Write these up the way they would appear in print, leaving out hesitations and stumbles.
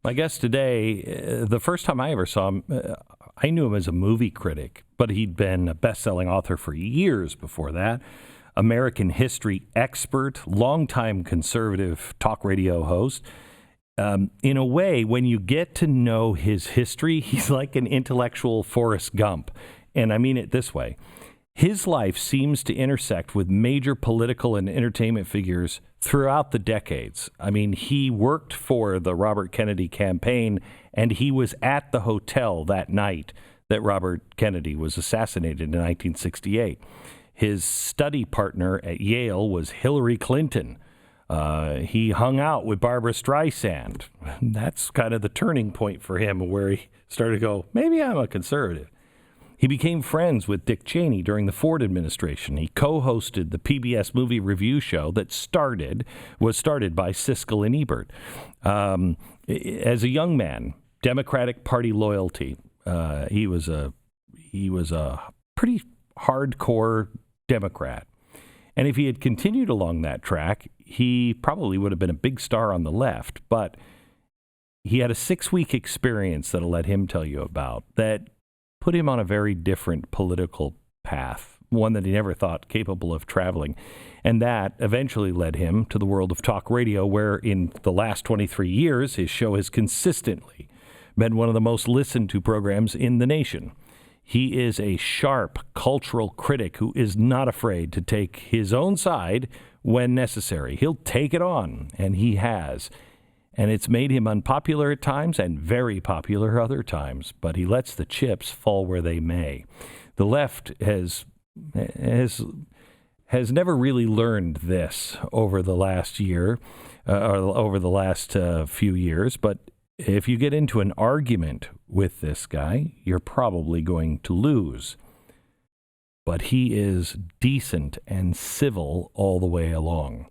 My guest today, the first time I ever saw him, I knew him as a movie critic, but he'd been a best-selling author for years before that. American history expert, longtime conservative talk radio host. In a way, when you get to know his history, he's like an intellectual Forrest Gump. And I mean it this way. His life seems to intersect with major political and entertainment figures throughout the decades. I mean, he worked for the Robert Kennedy campaign, and he was at the hotel that night that Robert Kennedy was assassinated in 1968. His study partner at Yale was Hillary Clinton. He hung out with Barbara Streisand. That's kind of the turning point for him, where he started to go, maybe I'm a conservative. He became friends with Dick Cheney during the Ford administration. He co-hosted the PBS movie review show that was started by Siskel and Ebert. As a young man, Democratic Party loyalty. He was a pretty hardcore Democrat. And if he had continued along that track, he probably would have been a big star on the left. But he had a 6-week experience that'll let him tell you about that put him on a very different political path, one that he never thought capable of traveling. And that eventually led him to the world of talk radio, where in the last 23 years, his show has consistently been one of the most listened to programs in the nation. He is a sharp cultural critic who is not afraid to take his own side when necessary. He'll take it on, and he has. And it's made him unpopular at times and very popular other times, but he lets the chips fall where they may. The left has never really learned this over the last year, or over the last few years, but if you get into an argument with this guy, you're probably going to lose. But he is decent and civil all the way along.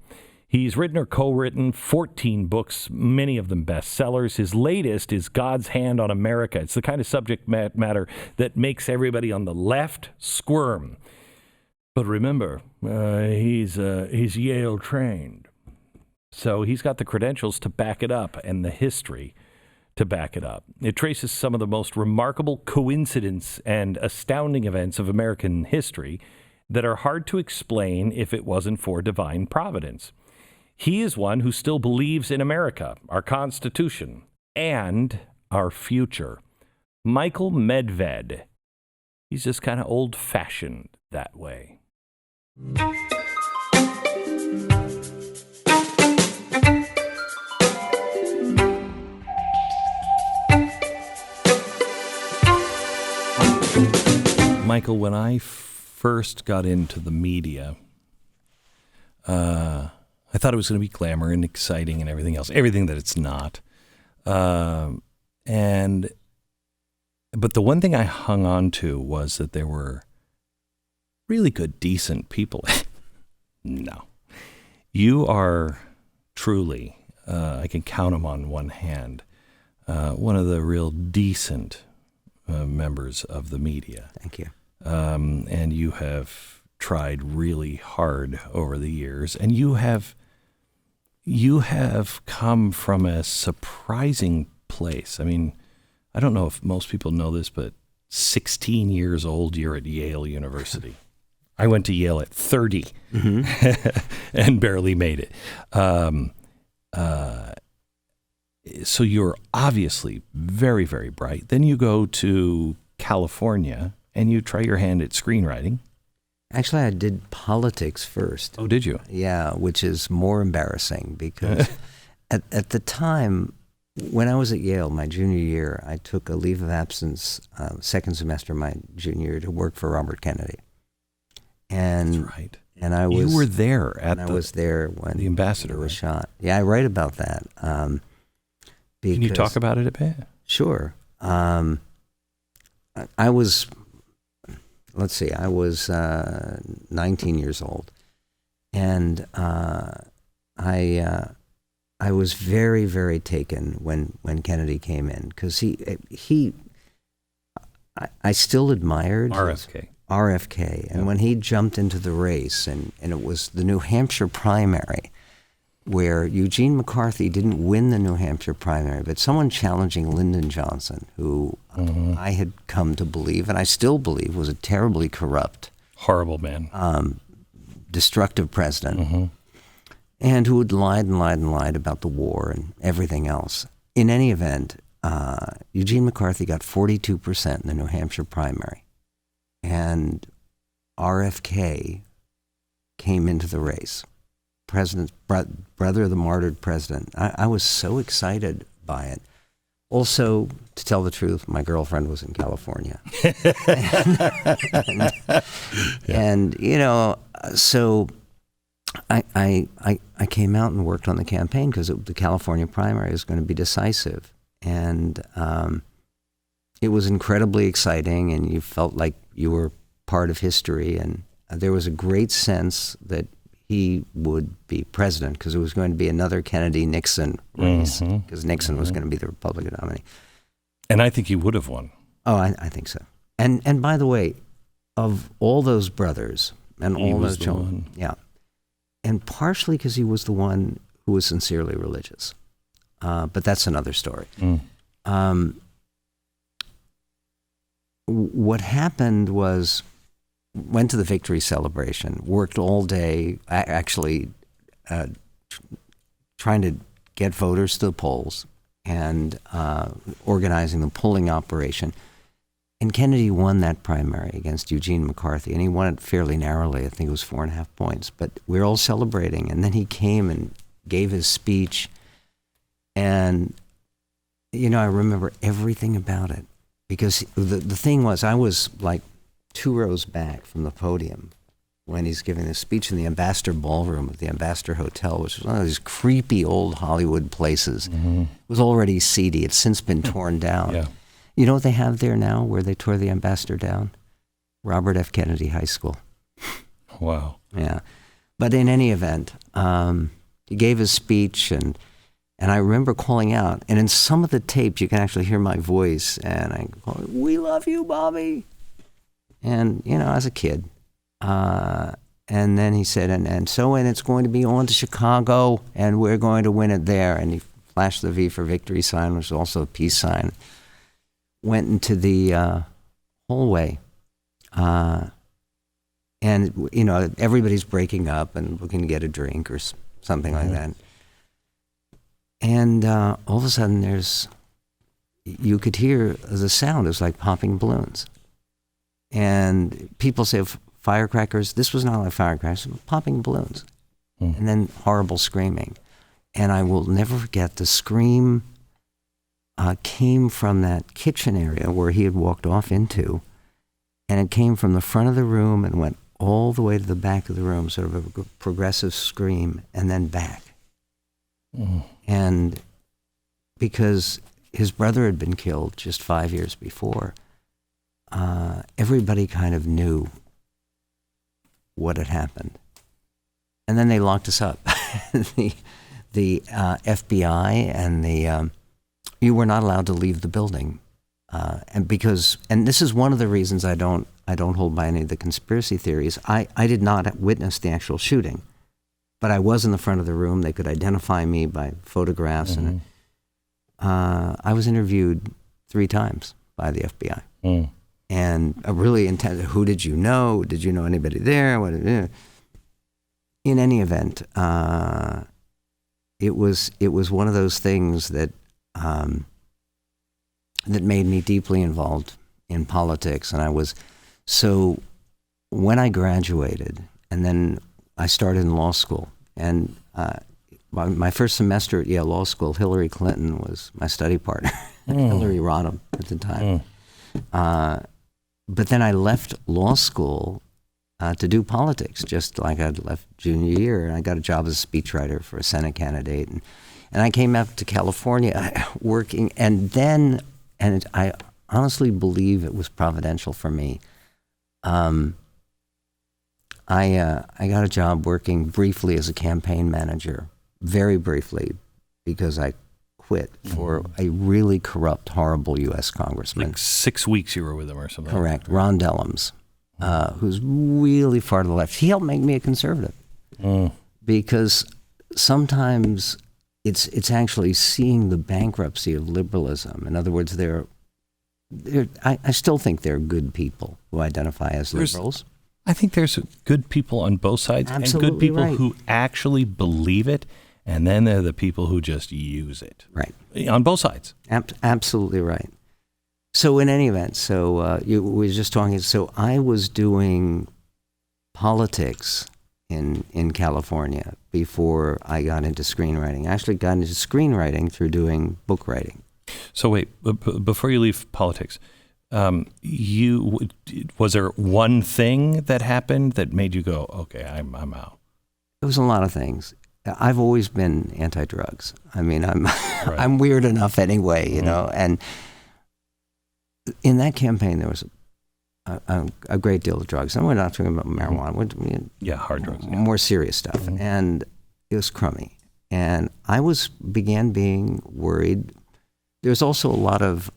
He's written or co-written 14 books, many of them bestsellers. His latest is God's Hand on America. It's the kind of subject matter that makes everybody on the left squirm. But remember, he's Yale trained. So he's got the credentials to back it up and the history to back it up. It traces some of the most remarkable coincidence and astounding events of American history that are hard to explain if it wasn't for divine providence. He is one who still believes in America, our Constitution, and our future. Michael Medved. He's just kind of old-fashioned that way. Michael, when I first got into the media, I thought it was going to be glamour and exciting and everything else, everything that it's not. But the one thing I hung on to was that there were really good, decent people. No. You are truly, I can count them on one hand, one of the real decent members of the media. Thank you. And you have tried really hard over the years, and you have come from a surprising place. I mean, I don't know if most people know this, but 16 years old, you're at Yale University. I went to Yale at 30 and barely made it. So you're obviously very, very bright. Then you go to California and you try your hand at screenwriting. Actually, I did politics first. Oh, did you? Yeah, which is more embarrassing because at the time, when I was at Yale, my junior year, I took a leave of absence second semester of my junior year to work for Robert Kennedy. And that's right. And I was. You were there I was there when the ambassador was shot. Yeah, I write about that. Can you talk about it a bit? Sure. I was. Let's see. I was 19 years old, and I was very, very taken when Kennedy came in because I still admired RFK, and when he jumped into the race, and it was the New Hampshire primary, where Eugene McCarthy didn't win the New Hampshire primary, but someone challenging Lyndon Johnson, who I had come to believe, and I still believe, was a terribly corrupt, horrible man, destructive president, and who had lied and lied and lied about the war and everything else. In any event, Eugene McCarthy got 42% in the New Hampshire primary, and RFK came into the race. President's brother of the martyred president. I was so excited by it. Also, to tell the truth, my girlfriend was in California. and you know, so I came out and worked on the campaign because the California primary was going to be decisive. And it was incredibly exciting, and you felt like you were part of history. And there was a great sense that he would be president because it was going to be another Kennedy-Nixon race because Nixon was going to be the Republican nominee. And I think he would have won. Oh, I think so. And by the way, of all those brothers and all those children, yeah, and partially because he was the one who was sincerely religious. But that's another story. What happened was, went to the victory celebration, worked all day, actually trying to get voters to the polls and organizing the polling operation. And Kennedy won that primary against Eugene McCarthy, and he won it fairly narrowly. I think it was 4.5 points. But we were all celebrating, and then he came and gave his speech. And, you know, I remember everything about it because the thing was, I was like 2 rows back from the podium when he's giving this speech in the Ambassador Ballroom of the Ambassador Hotel, which was one of these creepy old Hollywood places. It was already seedy. It's since been torn down. Yeah. You know what they have there now where they tore the Ambassador down? Robert F. Kennedy High School. Wow. Yeah. But in any event, he gave his speech, and I remember calling out. And in some of the tapes, you can actually hear my voice, and I call, "We love you, Bobby." And, you know, as a kid. And then he said, and it's going to be on to Chicago, and we're going to win it there. And he flashed the V for victory sign, which was also a peace sign. Went into the hallway. And, you know, everybody's breaking up and looking to get a drink or something like that. And all of a sudden, you could hear the sound. It was like popping balloons. And people say firecrackers. This was not like firecrackers, popping balloons. And then horrible screaming. And I will never forget, the scream came from that kitchen area where he had walked off into. And it came from the front of the room and went all the way to the back of the room, sort of a progressive scream, and then back. And because his brother had been killed just 5 years before, everybody kind of knew what had happened. And then they locked us up. the FBI and you were not allowed to leave the building. And this is one of the reasons I don't hold by any of the conspiracy theories. I did not witness the actual shooting, but I was in the front of the room. They could identify me by photographs. And I was interviewed 3 times by the FBI. And a really intense, who did you know? Did you know anybody there? In any event, it was one of those things that that made me deeply involved in politics. And so when I graduated, and then I started in law school, and my first semester at Yale Law School, Hillary Clinton was my study partner, Hillary Rodham at the time. But then I left law school to do politics, just like I'd left junior year. And I got a job as a speechwriter for a Senate candidate. And I came out to California working, and I honestly believe it was providential for me. I got a job working briefly as a campaign manager, very briefly, because I quit for a really corrupt, horrible U.S. congressman. Like 6 weeks you were with him or something. Correct. Ron Dellums, who's really far to the left. He helped make me a conservative because sometimes it's actually seeing the bankruptcy of liberalism. In other words, I still think they're good people who identify as liberals. I think there's good people on both sides, Absolutely, and good people right. who actually believe it, and then there are the people who just use it. Right. On both sides. Absolutely right. So in any event, we were just talking, so I was doing politics in California before I got into screenwriting. I actually got into screenwriting through doing book writing. So wait, before you leave politics, was there one thing that happened that made you go, okay, I'm out? It was a lot of things. I've always been anti-drugs. I mean, I'm Right. I'm weird enough anyway, you know. And in that campaign, there was a great deal of drugs. And we're not talking about marijuana. We're Hard drugs. Yeah. more serious stuff. And it was crummy. And I began being worried. There's also a lot of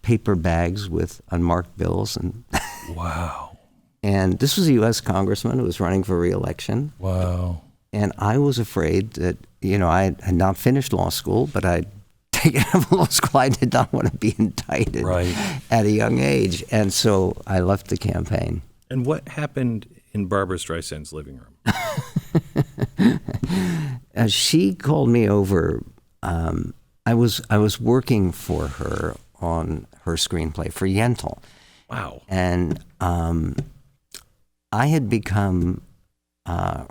paper bags with unmarked bills. And Wow. and this was a U.S. congressman who was running for re-election. Wow. And I was afraid that, I had not finished law school, but I'd taken out of law school. I did not want to be indicted Right. at a young age. And so I left the campaign. And what happened in Barbara Streisand's living room? She called me over. I was working for her on her screenplay for Yentl. Wow. And I had become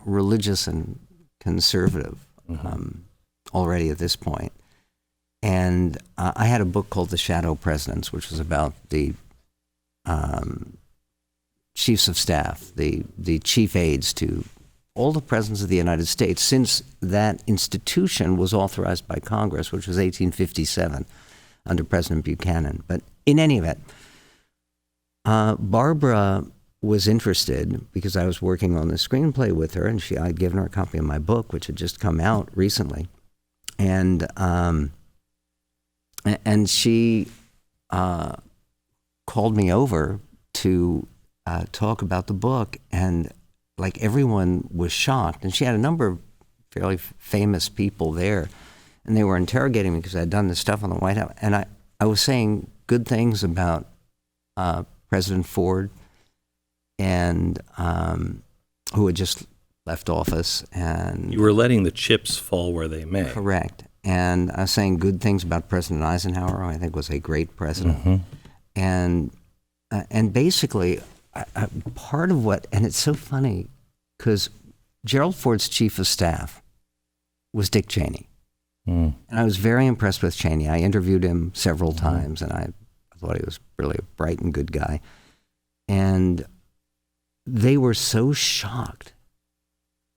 religious and conservative already at this point. And I had a book called The Shadow Presidents, which was about the chiefs of staff, the chief aides to all the presidents of the United States, since that institution was authorized by Congress, which was 1857 under President Buchanan. But in any event, Barbara was interested because I was working on the screenplay with her, and I'd given her a copy of my book, which had just come out recently. And she called me over to talk about the book, and like everyone was shocked. And she had a number of fairly famous people there, and they were interrogating me because I'd done this stuff on the White House. And I was saying good things about President Ford, and who had just left office. And You were letting the chips fall where they may. correct. And I was saying good things about President Eisenhower, who I think was a great president. And basically, part of what, and it's so funny, because Gerald Ford's chief of staff was Dick Cheney. And I was very impressed with Cheney. I interviewed him several times, and I thought he was really a bright and good guy. And they were so shocked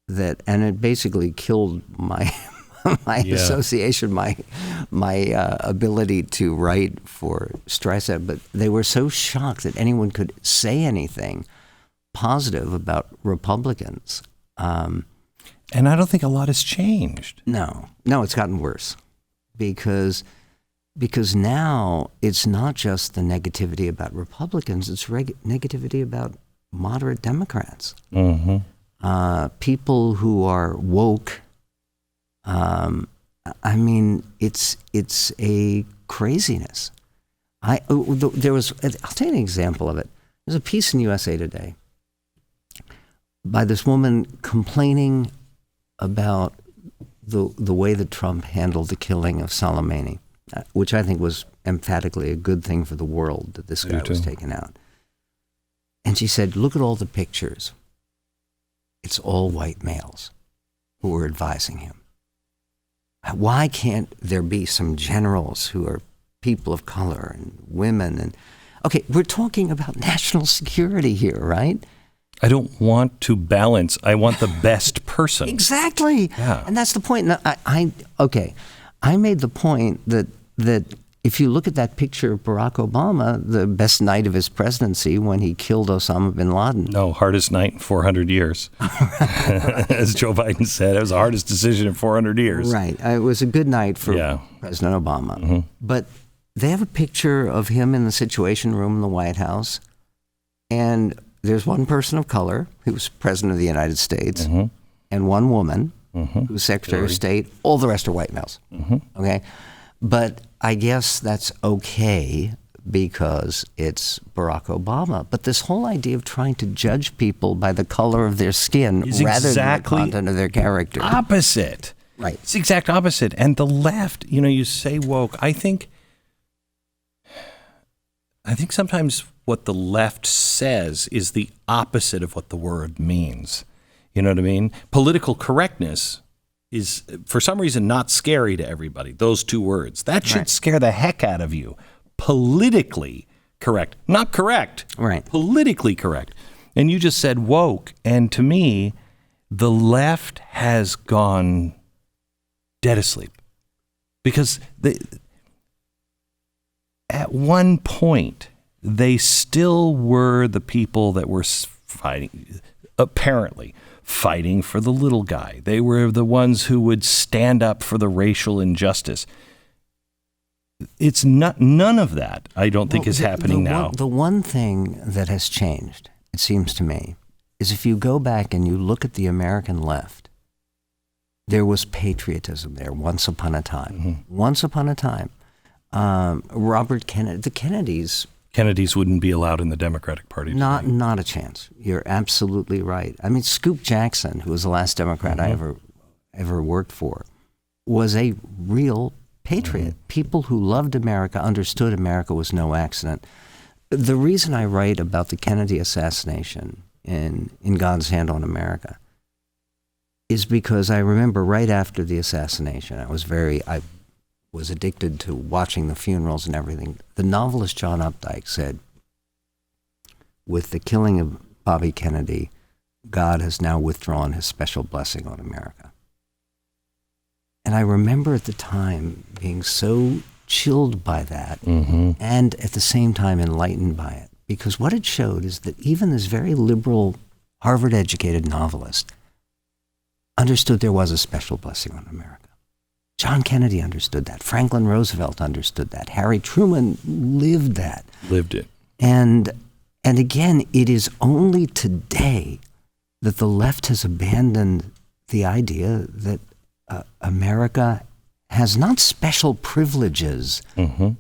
and it basically killed my association, my ability to write for Streisand. But they were so shocked that anyone could say anything positive about Republicans. And I don't think a lot has changed. No, it's gotten worse because now it's not just the negativity about Republicans, it's negativity about moderate Democrats. People who are woke. I mean, it's a craziness. I'll tell you an example of it. There's a piece in USA Today by this woman complaining about the way that Trump handled the killing of Soleimani, which I think was emphatically a good thing for the world that this guy was taken out. And she said, look at all the pictures. It's all white males who were advising him. Why can't there be some generals who are people of color and women? And okay, we're talking about national security here, right? I don't want to balance. I want the best person. Exactly. Yeah. And that's the point. Now, I made the point that if you look at that picture of Barack Obama, the best night of his presidency when he killed Osama bin Laden. No, hardest night in 400 years. As Joe Biden said, it was the hardest decision in 400 years. Right. It was a good night for President Obama. But they have a picture of him in the Situation Room in the White House, and there's one person of color who was president of the United States, and one woman who's Secretary of State. All the rest are white males. Okay? But I guess that's okay because it's Barack Obama. But this whole idea of trying to judge people by the color of their skin rather than the content of their character. Opposite. Right. It's the exact opposite. And the left, you say woke. I think sometimes what the left says is the opposite of what the word means. You know what I mean? Political correctness is, for some reason, not scary to everybody. Those two words. That should scare the heck out of you. Politically correct. Not correct. Right. Politically correct. And you just said woke. And to me, the left has gone dead asleep. Because at one point, they still were the people that were apparently fighting for the little guy. They were the ones who would stand up for the racial injustice. It's none of that, I don't think, is happening now. The one thing that has changed, it seems to me, is if you go back and you look at the American left, there was patriotism there once upon a time. Once upon a time. Robert Kennedy, the Kennedys wouldn't be allowed in the Democratic Party. Not a chance. You're absolutely right. I mean, Scoop Jackson, who was the last Democrat I ever worked for, was a real patriot. People who loved America, understood America was no accident. The reason I write about the Kennedy assassination in God's Hand on America is because I remember right after the assassination, I was addicted to watching the funerals and everything. The novelist John Updike said, with the killing of Bobby Kennedy, God has now withdrawn his special blessing on America. And I remember at the time being so chilled by that and at the same time enlightened by it. Because what it showed is that even this very liberal, Harvard-educated novelist understood there was a special blessing on America. John Kennedy understood that. Franklin Roosevelt understood that. Harry Truman lived that. Lived it. And again, it is only today that the left has abandoned the idea that America has not special privileges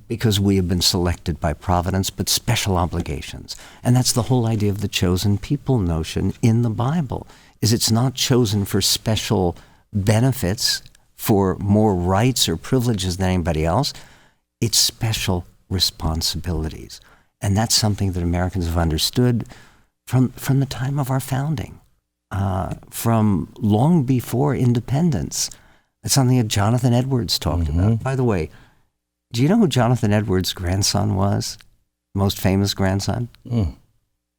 because we have been selected by Providence, but special obligations. And that's the whole idea of the chosen people notion in the Bible, is it's not chosen for special benefits, for more rights or privileges than anybody else. It's special responsibilities. And that's something that Americans have understood from the time of our founding, from long before independence. It's something that Jonathan Edwards talked about. By the way, do you know who Jonathan Edwards' grandson was? Most famous grandson?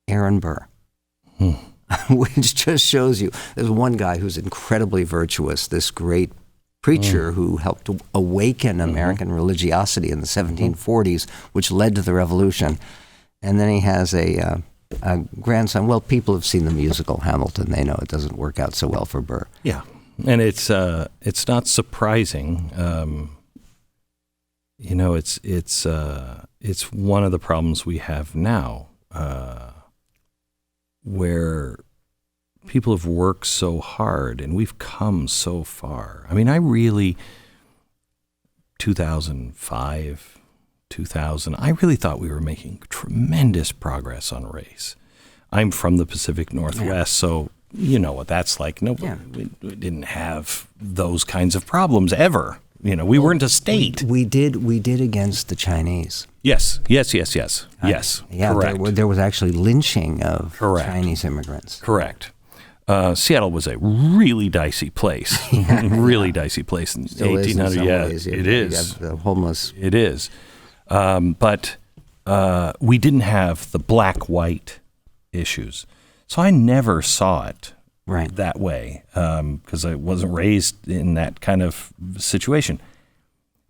Aaron Burr. Which just shows you, there's one guy who's incredibly virtuous, this great preacher who helped to awaken American religiosity in the 1740s, which led to the Revolution. And then he has a grandson. Well, people have seen the musical Hamilton. They know it doesn't work out so well for Burr. Yeah, and it's not surprising. It's one of the problems we have now, where people have worked so hard and we've come so far. I mean, 2005, 2000, I really thought we were making tremendous progress on race. I'm from the Pacific Northwest, so you know what that's like. We didn't have those kinds of problems ever. We weren't a state. We did against the Chinese. Yes. Yeah, correct. There was actually lynching of Chinese immigrants. Correct. Seattle was a really dicey place. Dicey place in the 1800s. It is. The homeless. It is. But we didn't have the black-white issues. So I never saw it that way because I wasn't raised in that kind of situation.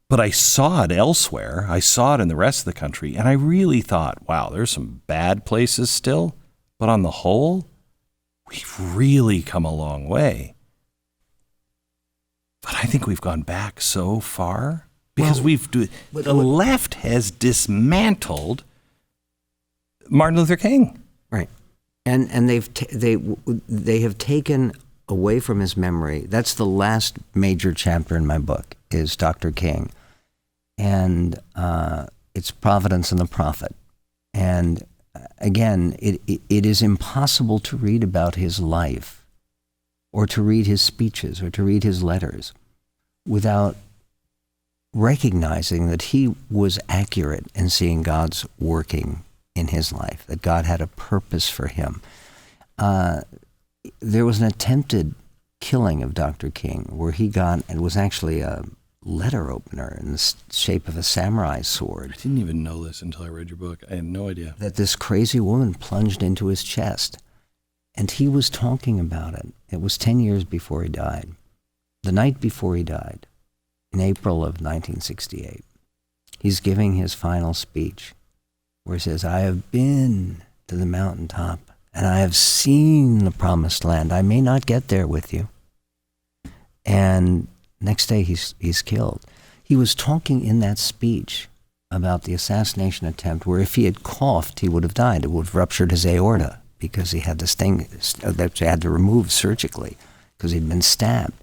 But I saw it elsewhere. I saw it in the rest of the country. And I really thought, wow, there's some bad places still. But on the whole, we've really come a long way. But I think we've gone back so far because the left has dismantled Martin Luther King. Right. And they have taken away from his memory. That's the last major chapter in my book, is Dr. King. And it's Providence and the Prophet. And again, it is impossible to read about his life or to read his speeches or to read his letters without recognizing that he was accurate in seeing God's working in his life, that God had a purpose for him. There was an attempted killing of Dr. King where it was actually a letter opener in the shape of a samurai sword. I didn't even know this until I read your book. I had no idea. That this crazy woman plunged into his chest. And he was talking about it. It was 10 years before he died. The night before he died, in April of 1968, he's giving his final speech where he says, I have been to the mountaintop and I have seen the promised land. I may not get there with you. And next day he's killed. He was talking in that speech about the assassination attempt where if he had coughed, he would have died. It would have ruptured his aorta because he had this thing that they had to remove surgically because he'd been stabbed.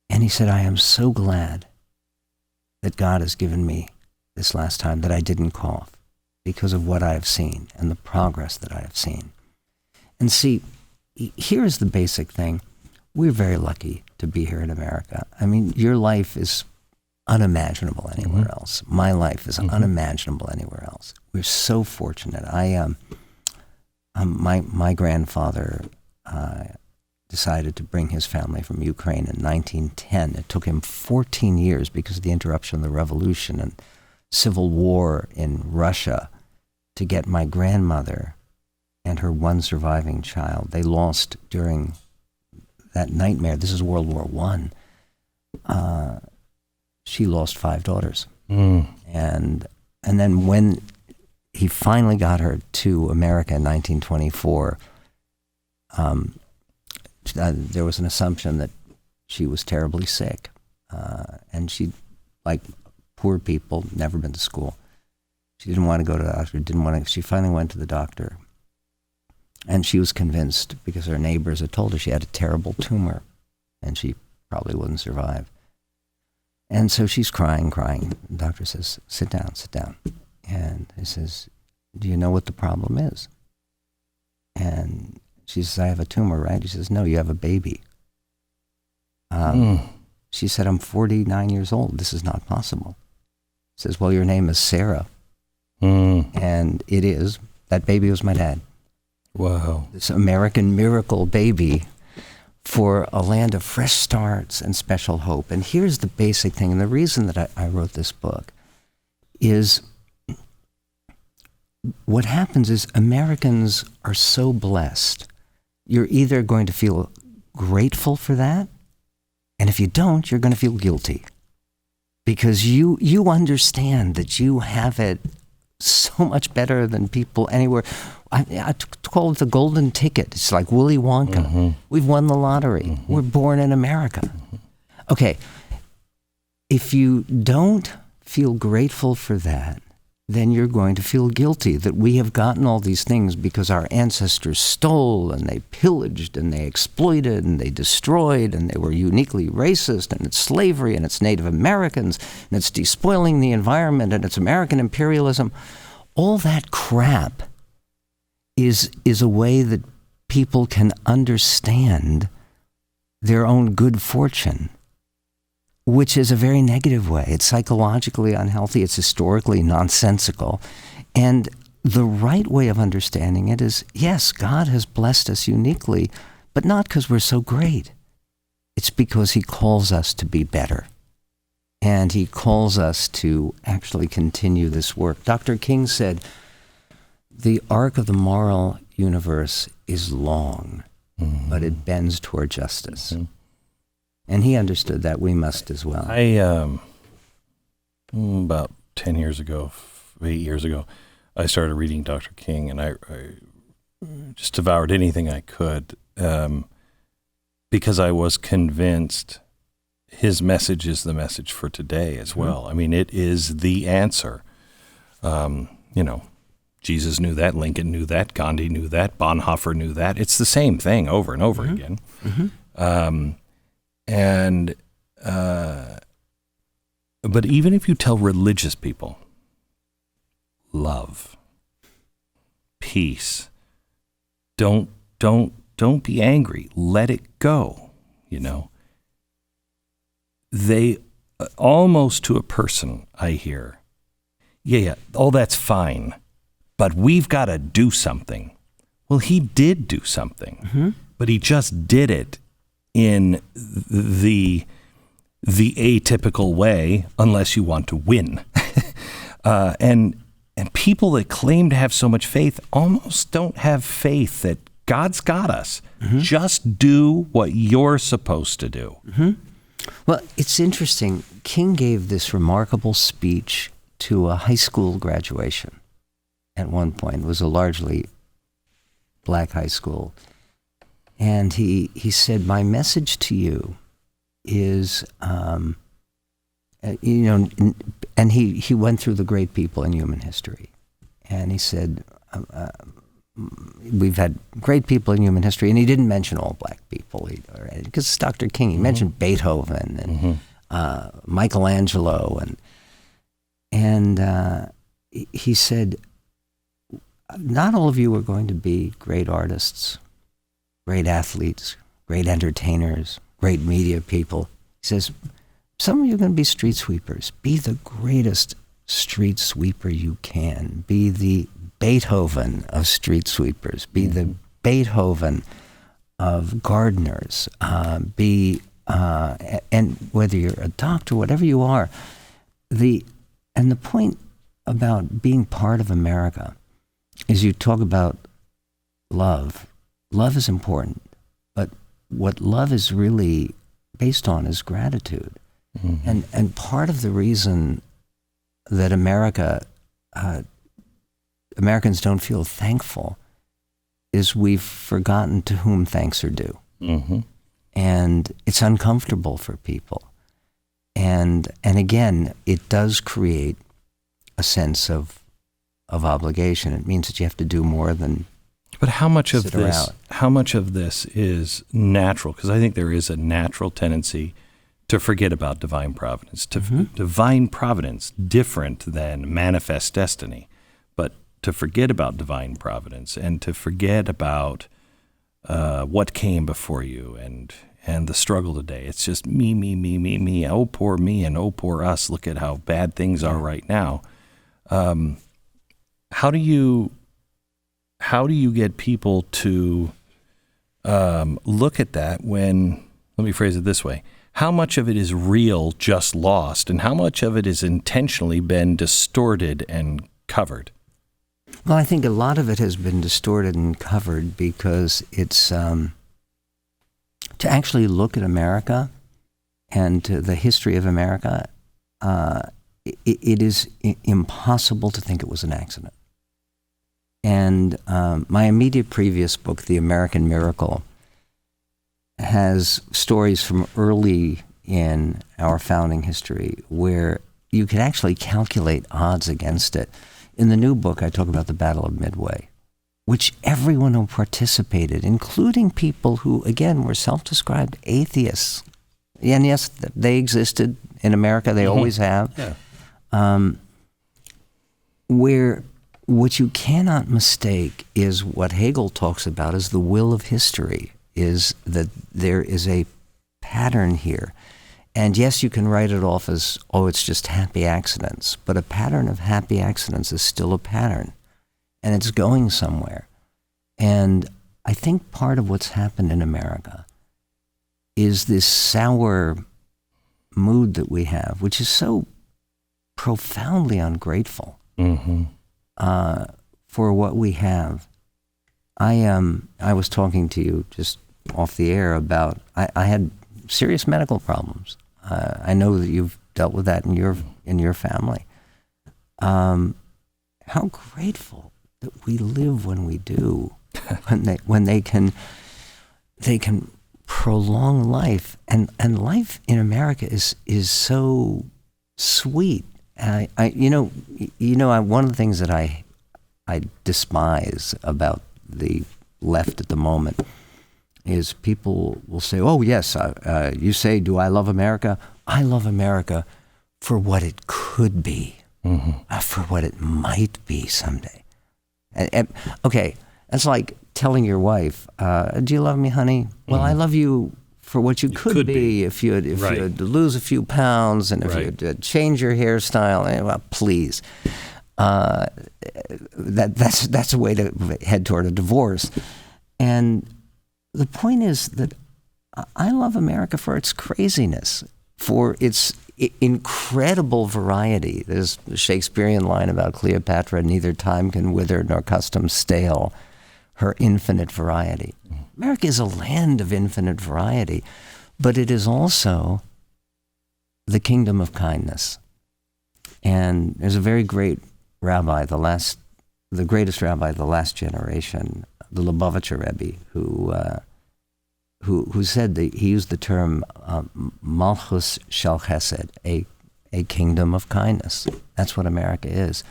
And he said, I am so glad that God has given me this last time that I didn't cough because of what I have seen and the progress that I have seen. And see, here's the basic thing. We're very lucky to be here in America. I mean, your life is unimaginable anywhere else. My life is unimaginable anywhere else. We're so fortunate. My grandfather decided to bring his family from Ukraine in 1910. It took him 14 years because of the interruption of the revolution and civil war in Russia to get my grandmother and her one surviving child. They lost during that nightmare. This is World War I. She lost 5 daughters. And then when he finally got her to America in 1924, there was an assumption that she was terribly sick. And she, like poor people, never been to school. She didn't want to go to the doctor, she finally went to the doctor. And she was convinced because her neighbors had told her she had a terrible tumor and she probably wouldn't survive. And so she's crying. The doctor says, sit down. And he says, do you know what the problem is? And she says, I have a tumor, right? He says, no, you have a baby. She said, I'm 49 years old. This is not possible. He says, well, your name is Sarah. And it is. That baby was my dad. Wow. This American miracle baby for a land of fresh starts and special hope. And here's the basic thing, and the reason that I wrote this book is what happens is Americans are so blessed. You're either going to feel grateful for that, and if you don't, you're going to feel guilty. Because you understand that you have it so much better than people anywhere. I call it the golden ticket. It's like Willy Wonka. We've won the lottery. We're born in America. Okay, if you don't feel grateful for that, then you're going to feel guilty that we have gotten all these things because our ancestors stole and they pillaged and they exploited and they destroyed and they were uniquely racist, and it's slavery and it's Native Americans and it's despoiling the environment and it's American imperialism. All that crap is a way that people can understand their own good fortune, which is a very negative way. It's psychologically unhealthy. It's historically nonsensical. And the right way of understanding it is, yes, God has blessed us uniquely, but not because we're so great. It's because he calls us to be better. And he calls us to actually continue this work. Dr. King said, the arc of the moral universe is long, but it bends toward justice. And he understood that. We must as well. About 10 years ago, 8 years ago, I started reading Dr. King, and I just devoured anything I could because I was convinced his message is the message for today as well. I mean, it is the answer. Jesus knew that. Lincoln knew that. Gandhi knew that. Bonhoeffer knew that. It's the same thing over and over again. But even if you tell religious people, love, peace, don't be angry, let it go, they almost to a person I hear, oh, that's fine, but we've got to do something. Well, he did do something, but he just did it in the atypical way, unless you want to win. And people that claim to have so much faith almost don't have faith that God's got us. Just do what you're supposed to do. Well, it's interesting. King gave this remarkable speech to a high school graduation at one point. It was a largely black high school. And he said, my message to you is, and he went through the great people in human history. And he said, we've had great people in human history, and he didn't mention all black people, because it's Dr. King. He mentioned Beethoven and Michelangelo, and he said, not all of you are going to be great artists, great athletes, great entertainers, great media people. He says, some of you are going to be street sweepers. Be the greatest street sweeper you can. Be the Beethoven of street sweepers. Be the Beethoven of gardeners. And whether you're a doctor, whatever you are, the point about being part of America is you talk about love. Love is important, but what love is really based on is gratitude. And part of the reason that Americans don't feel thankful is we've forgotten to whom thanks are due. And it's uncomfortable for people. And again, it does create a sense of obligation. It means that you have to do more than But how much of sit this? around. How much of this is natural? Because I think there is a natural tendency to forget about divine providence. Divine providence, different than manifest destiny, but to forget about divine providence and to forget about what came before you and the struggle today. It's just me. Oh, poor me, and oh, poor us. Look at how bad things are right now. How do you get people to look at that when, let me phrase it this way, how much of it is real, just lost, and how much of it has intentionally been distorted and covered? Well, I think a lot of it has been distorted and covered because it's to actually look at America and to the history of America, it is impossible to think it was an accident. And my immediate previous book, The American Miracle, has stories from early in our founding history where you could actually calculate odds against it. In the new book, I talk about the Battle of Midway, which everyone who participated, including people who, again, were self-described atheists. And yes, they existed in America. They always have. Yeah. Where what you cannot mistake is what Hegel talks about as the will of history, is that there is a pattern here. And yes, you can write it off as, oh, it's just happy accidents. But a pattern of happy accidents is still a pattern. And it's going somewhere. And I think part of what's happened in America is this sour mood that we have, which is so profoundly ungrateful for what we have. I was talking to you just off the air about, I had serious medical problems. I know that you've dealt with that in your family. How grateful that we live when we do, when they can prolong life, and life in America is so sweet. One of the things that I despise about the left at the moment is people will say, oh, yes, you say, do I love America? I love America for what it could be, for what it might be someday. Okay, that's like telling your wife, do you love me, honey? Well, I love you for what you could be if you had to lose a few pounds and if you had to change your hairstyle. Well, please. That's a way to head toward a divorce. And the point is that I love America for its craziness, for its incredible variety. There's a Shakespearean line about Cleopatra, neither time can wither nor custom stale her infinite variety. America is a land of infinite variety, but it is also the kingdom of kindness. And there's a very great rabbi, the greatest rabbi of the last generation, the Lubavitcher Rebbe, who said that he used the term Malchus Shel Chesed, a kingdom of kindness. That's what America is.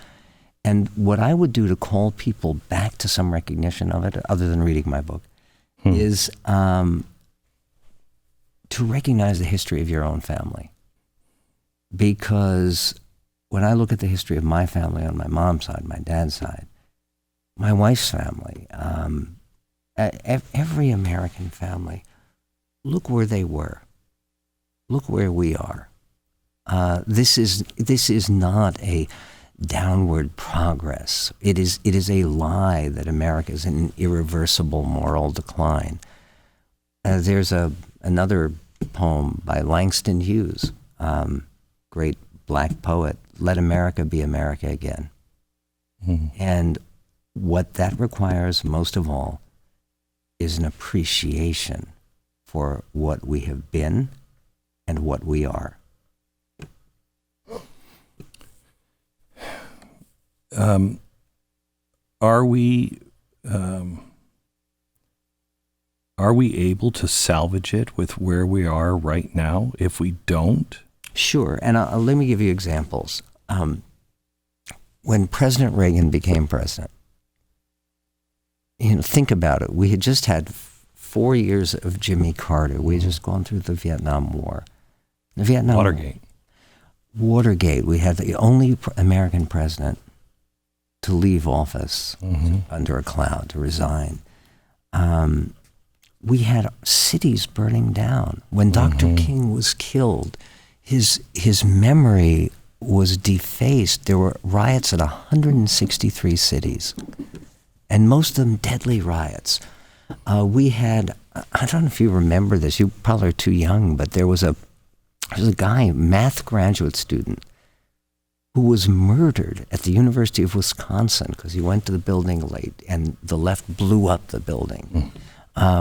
And what I would do to call people back to some recognition of it, other than reading my book, is to recognize the history of your own family. Because when I look at the history of my family on my mom's side, my dad's side, my wife's family, every American family, look where they were. Look where we are. This is not a downward progress. It is a lie that America is in an irreversible moral decline. There's another poem by Langston Hughes, great black poet, Let America Be America Again. And what that requires most of all is an appreciation for what we have been and what we are. Are we able to salvage it with where we are right now if we don't? Sure, and let me give you examples. When President Reagan became president, think about it. We had just had 4 years of Jimmy Carter. We had just gone through the Vietnam War. Watergate. We had the only American president to leave office under a cloud, to resign. We had cities burning down. When Dr. King was killed, his memory was defaced. There were riots at 163 cities, and most of them deadly riots. We had, I don't know if you remember this, you probably are too young, but there was a guy, math graduate student, who was murdered at the University of Wisconsin because he went to the building late and the left blew up the building.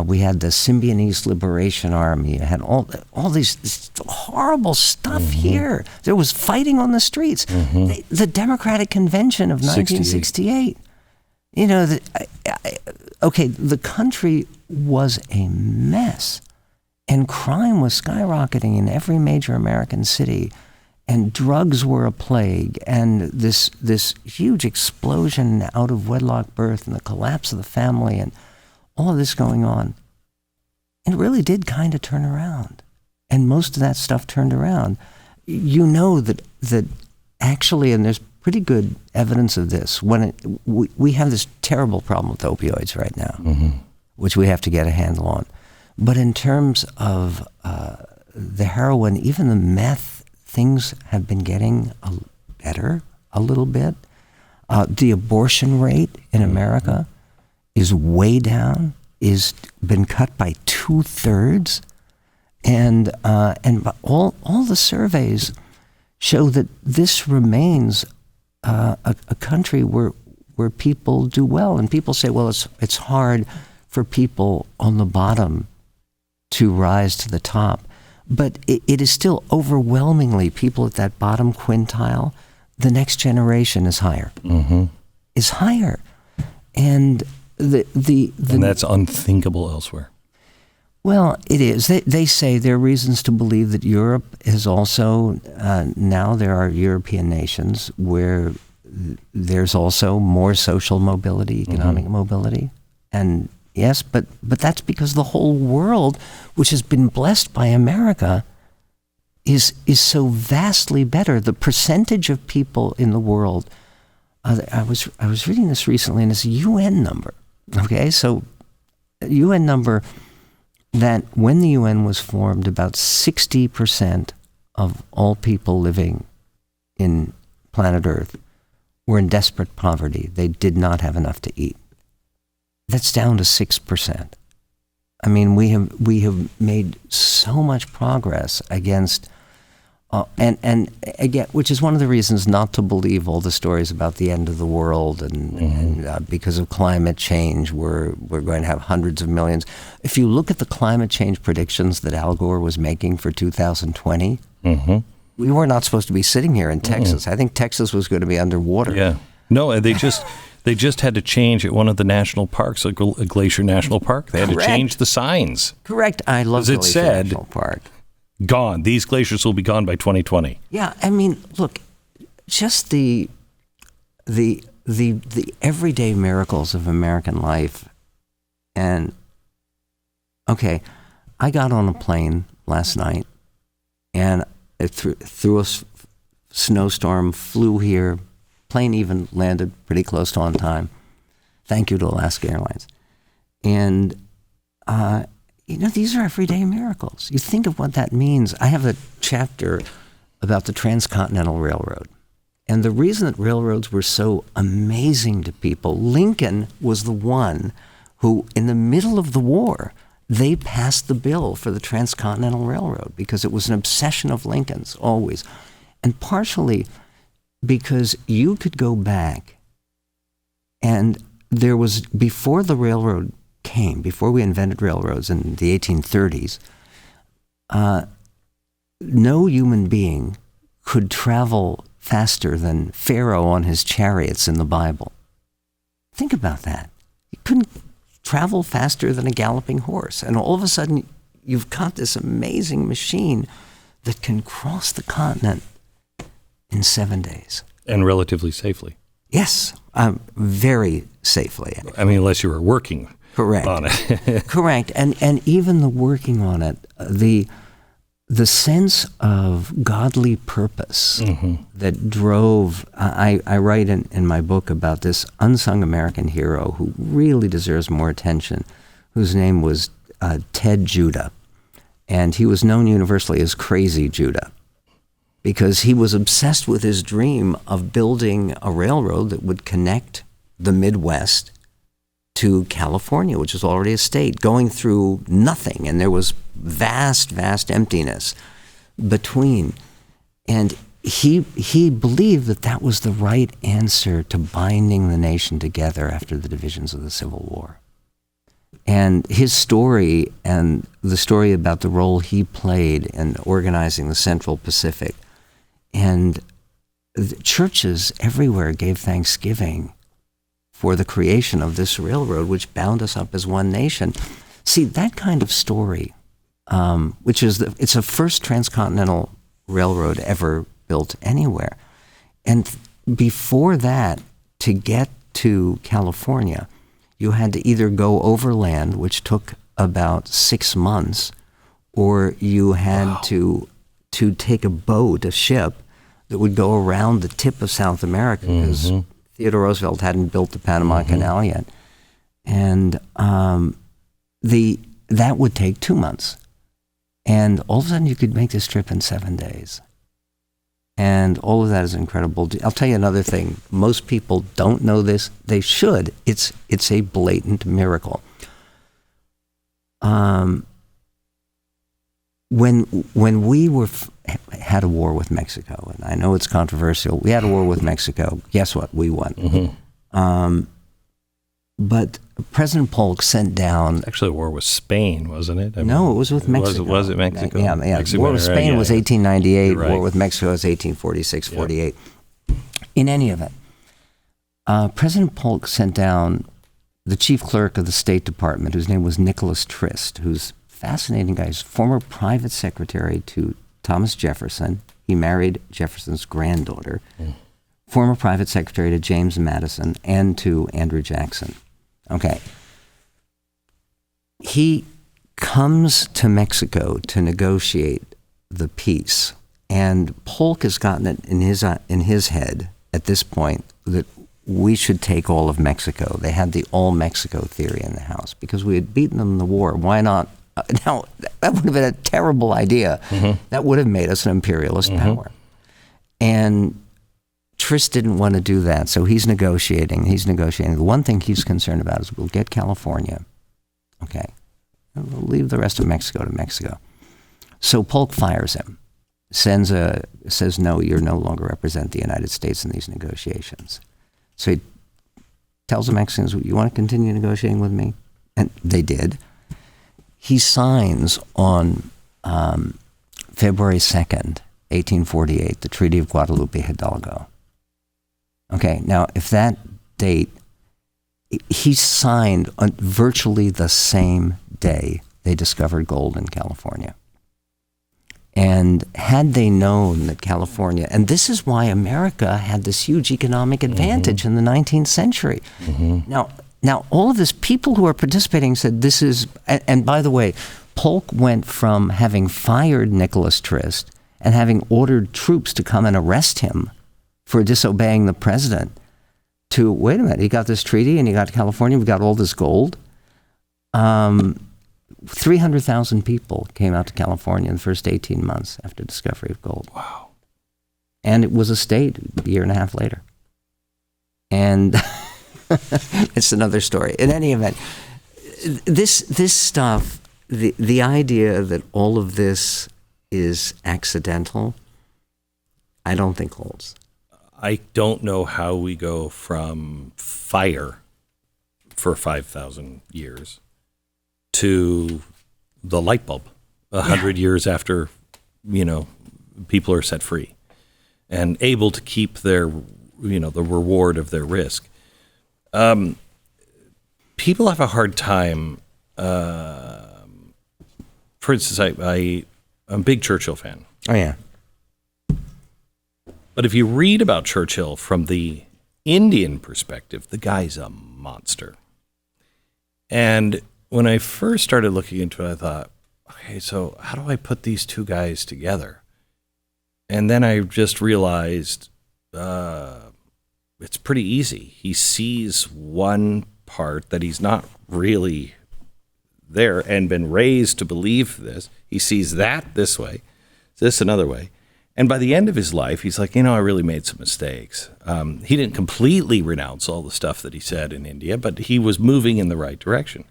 We had the Symbionese Liberation Army. I had all this horrible stuff here. There was fighting on the streets. The Democratic Convention of 1968. The country was a mess, and crime was skyrocketing in every major American city, and drugs were a plague, and this huge explosion out of wedlock birth and the collapse of the family and all of this going on. And it really did kind of turn around. And most of that stuff turned around. You know that actually, and there's pretty good evidence of this, when we have this terrible problem with opioids right now, which we have to get a handle on. But in terms of the heroin, even the meth, things have been getting better a little bit. The abortion rate in America is way down, is been cut by 2/3, and all the surveys show that this remains a country where people do well. And people say, well, it's hard for people on the bottom to rise to the top. But it is still overwhelmingly people at that bottom quintile. The next generation is higher. Is higher. And and that's unthinkable elsewhere. Well, it is. They say there are reasons to believe that Europe is also, now there are European nations where there's also more social mobility, economic mobility. And yes, but that's because the whole world, which has been blessed by America, is so vastly better. The percentage of people in the world, I was reading this recently, and it's a UN number. Okay, so a UN number that when the UN was formed, about 60% of all people living in planet Earth were in desperate poverty. They did not have enough to eat. That's down to 6%. I mean, we have made so much progress against, and again, which is one of the reasons not to believe all the stories about the end of the world and because of climate change, we're going to have hundreds of millions. If you look at the climate change predictions that Al Gore was making for 2020, we were not supposed to be sitting here in Texas. I think Texas was going to be underwater. Yeah, no, they just had to change at one of the national parks, like Glacier National Park. They had to change the signs. Correct. I love Glacier National Park. Gone. These glaciers will be gone by 2020. Yeah, I mean, look, just the everyday miracles of American life. And okay, I got on a plane last night, and through a snowstorm, flew here. Plane even landed pretty close to on time. Thank you to Alaska Airlines. And, these are everyday miracles. You think of what that means. I have a chapter about the Transcontinental Railroad. And the reason that railroads were so amazing to people, Lincoln was the one who, in the middle of the war, they passed the bill for the Transcontinental Railroad because it was an obsession of Lincoln's, always. And partially because you could go back, and there was, before the railroad came, before we invented railroads in the 1830s, no human being could travel faster than Pharaoh on his chariots in the Bible. Think about that. You couldn't travel faster than a galloping horse. And all of a sudden, you've got this amazing machine that can cross the continent in 7 days. And relatively safely. Yes, very safely. I mean, unless you were working on it. Correct. And even the working on it, the sense of godly purpose that drove, I write in my book about this unsung American hero who really deserves more attention, whose name was Ted Judah. And he was known universally as Crazy Judah, because he was obsessed with his dream of building a railroad that would connect the Midwest to California, which was already a state, going through nothing. And there was vast, vast emptiness between. And he believed that that was the right answer to binding the nation together after the divisions of the Civil War. And his story, and the story about the role he played in organizing the Central Pacific, and the churches everywhere gave thanksgiving for the creation of this railroad, which bound us up as one nation. See, that kind of story, which is it's the first transcontinental railroad ever built anywhere. And before that, to get to California, you had to either go overland, which took about 6 months, or you had to take a boat, a ship, that would go around the tip of South America, because Theodore Roosevelt hadn't built the Panama Canal yet. And that would take 2 months. And all of a sudden you could make this trip in 7 days. And all of that is incredible. I'll tell you another thing. Most people don't know this. They should. It's a blatant miracle. When we had a war with Mexico, and I know it's controversial, we had a war with Mexico. Guess what? We won. But President Polk sent down... Actually, a war with Spain, wasn't it? No, it was with Mexico. Was it Mexico? Yeah. Mexico, war with Spain was 1898. Right. War with Mexico was 1846, 48. In any event, President Polk sent down the chief clerk of the State Department, whose name was Nicholas Trist, who's a fascinating guy. He's former private secretary to Thomas Jefferson. He married Jefferson's granddaughter. former private secretary to James Madison and to Andrew Jackson. Okay. He comes to Mexico to negotiate the peace, and Polk has gotten it in his head at this point that we should take all of Mexico. They had the all Mexico theory in the House because we had beaten them in the war. Why not? Now, that would have been a terrible idea. That would have made us an imperialist power. And Trist didn't want to do that, so he's negotiating. The one thing he's concerned about is we'll get California. Okay. And we'll leave the rest of Mexico to Mexico. So Polk fires him, says, no, you no longer represent the United States in these negotiations. So he tells the Mexicans, you want to continue negotiating with me? And they did. He signs on February 2nd, 1848, the Treaty of Guadalupe Hidalgo. Okay, now if that date, he signed on virtually the same day they discovered gold in California. And had they known that California, and this is why America had this huge economic advantage in the 19th century. Now, all of this, people who are participating said this is, and by the way, Polk went from having fired Nicholas Trist and having ordered troops to come and arrest him for disobeying the president to, wait a minute, he got this treaty and he got California, we got all this gold. 300,000 people came out to California in the first 18 months after discovery of gold. Wow. And it was a state a year and a half later. And it's another story. In any event, this stuff, the idea that all of this is accidental, I don't think holds. I don't know how we go from fire for 5,000 years to the light bulb 100 years after, people are set free and able to keep their, the reward of their risk. People have a hard time. For instance, I'm a big Churchill fan. Oh, yeah. But if you read about Churchill from the Indian perspective, the guy's a monster. And when I first started looking into it, I thought, okay, so how do I put these two guys together? And then I just realized it's pretty easy. He sees one part that he's not really there and been raised to believe this. He sees that this way, this another way. And by the end of his life, he's like, I really made some mistakes. He didn't completely renounce all the stuff that he said in India, but he was moving in the right direction.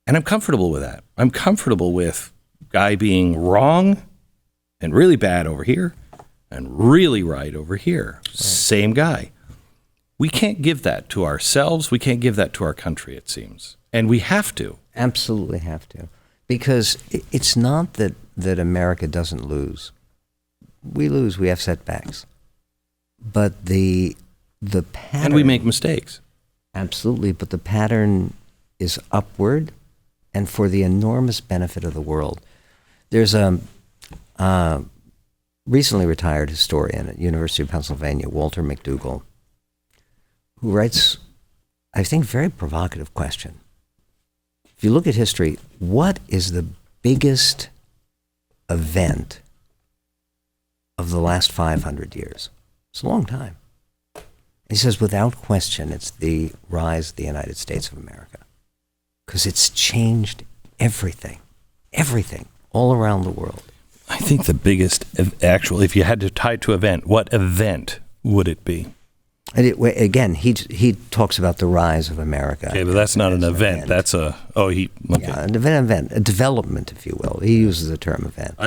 And I'm comfortable with that. I'm comfortable with guy being wrong and really bad over here and really right over here. Right. Same guy. We can't give that to ourselves. We can't give that to our country, it seems. And we have to. Absolutely have to. Because it's not that America doesn't lose. We lose, we have setbacks. But the pattern... And we make mistakes. Absolutely, but the pattern is upward and for the enormous benefit of the world. There's a recently retired historian at University of Pennsylvania, Walter McDougall, who writes, I think, very provocative question. If you look at history, what is the biggest event of the last 500 years? It's a long time. He says, without question, it's the rise of the United States of America. Because it's changed everything, all around the world. I think the biggest, actually, if you had to tie it to event, what event would it be? And again, he talks about the rise of America. Okay, but that's not an event. That's a, okay. Yeah, an event, a development, if you will. He uses the term event.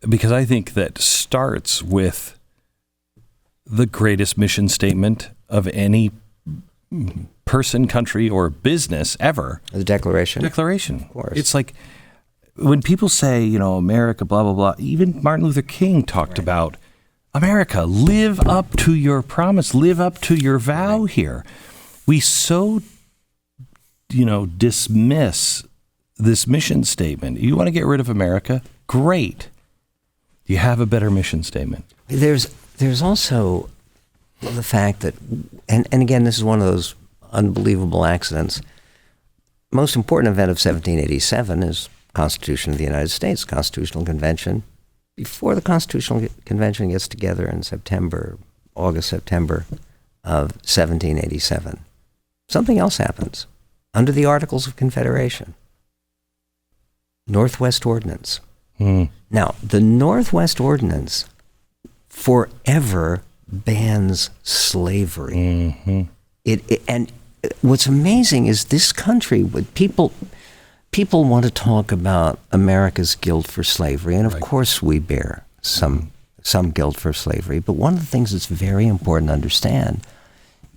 Because I think that starts with the greatest mission statement of any person, country, or business ever. The Declaration. Declaration. Of course. It's like when people say, America, blah, blah, blah, even Martin Luther King talked about America, live up to your promise, live up to your vow here. We so, dismiss this mission statement. You want to get rid of America? Great. You have a better mission statement. There's also the fact that, and again, this is one of those unbelievable accidents. Most important event of 1787 is Constitution of the United States, Constitutional Convention. Before the Constitutional Convention gets together in August, September of 1787, something else happens. Under the Articles of Confederation, Northwest Ordinance. Now, the Northwest Ordinance forever bans slavery. And what's amazing is this country, people want to talk about America's guilt for slavery, and of course we bear some guilt for slavery. But one of the things that's very important to understand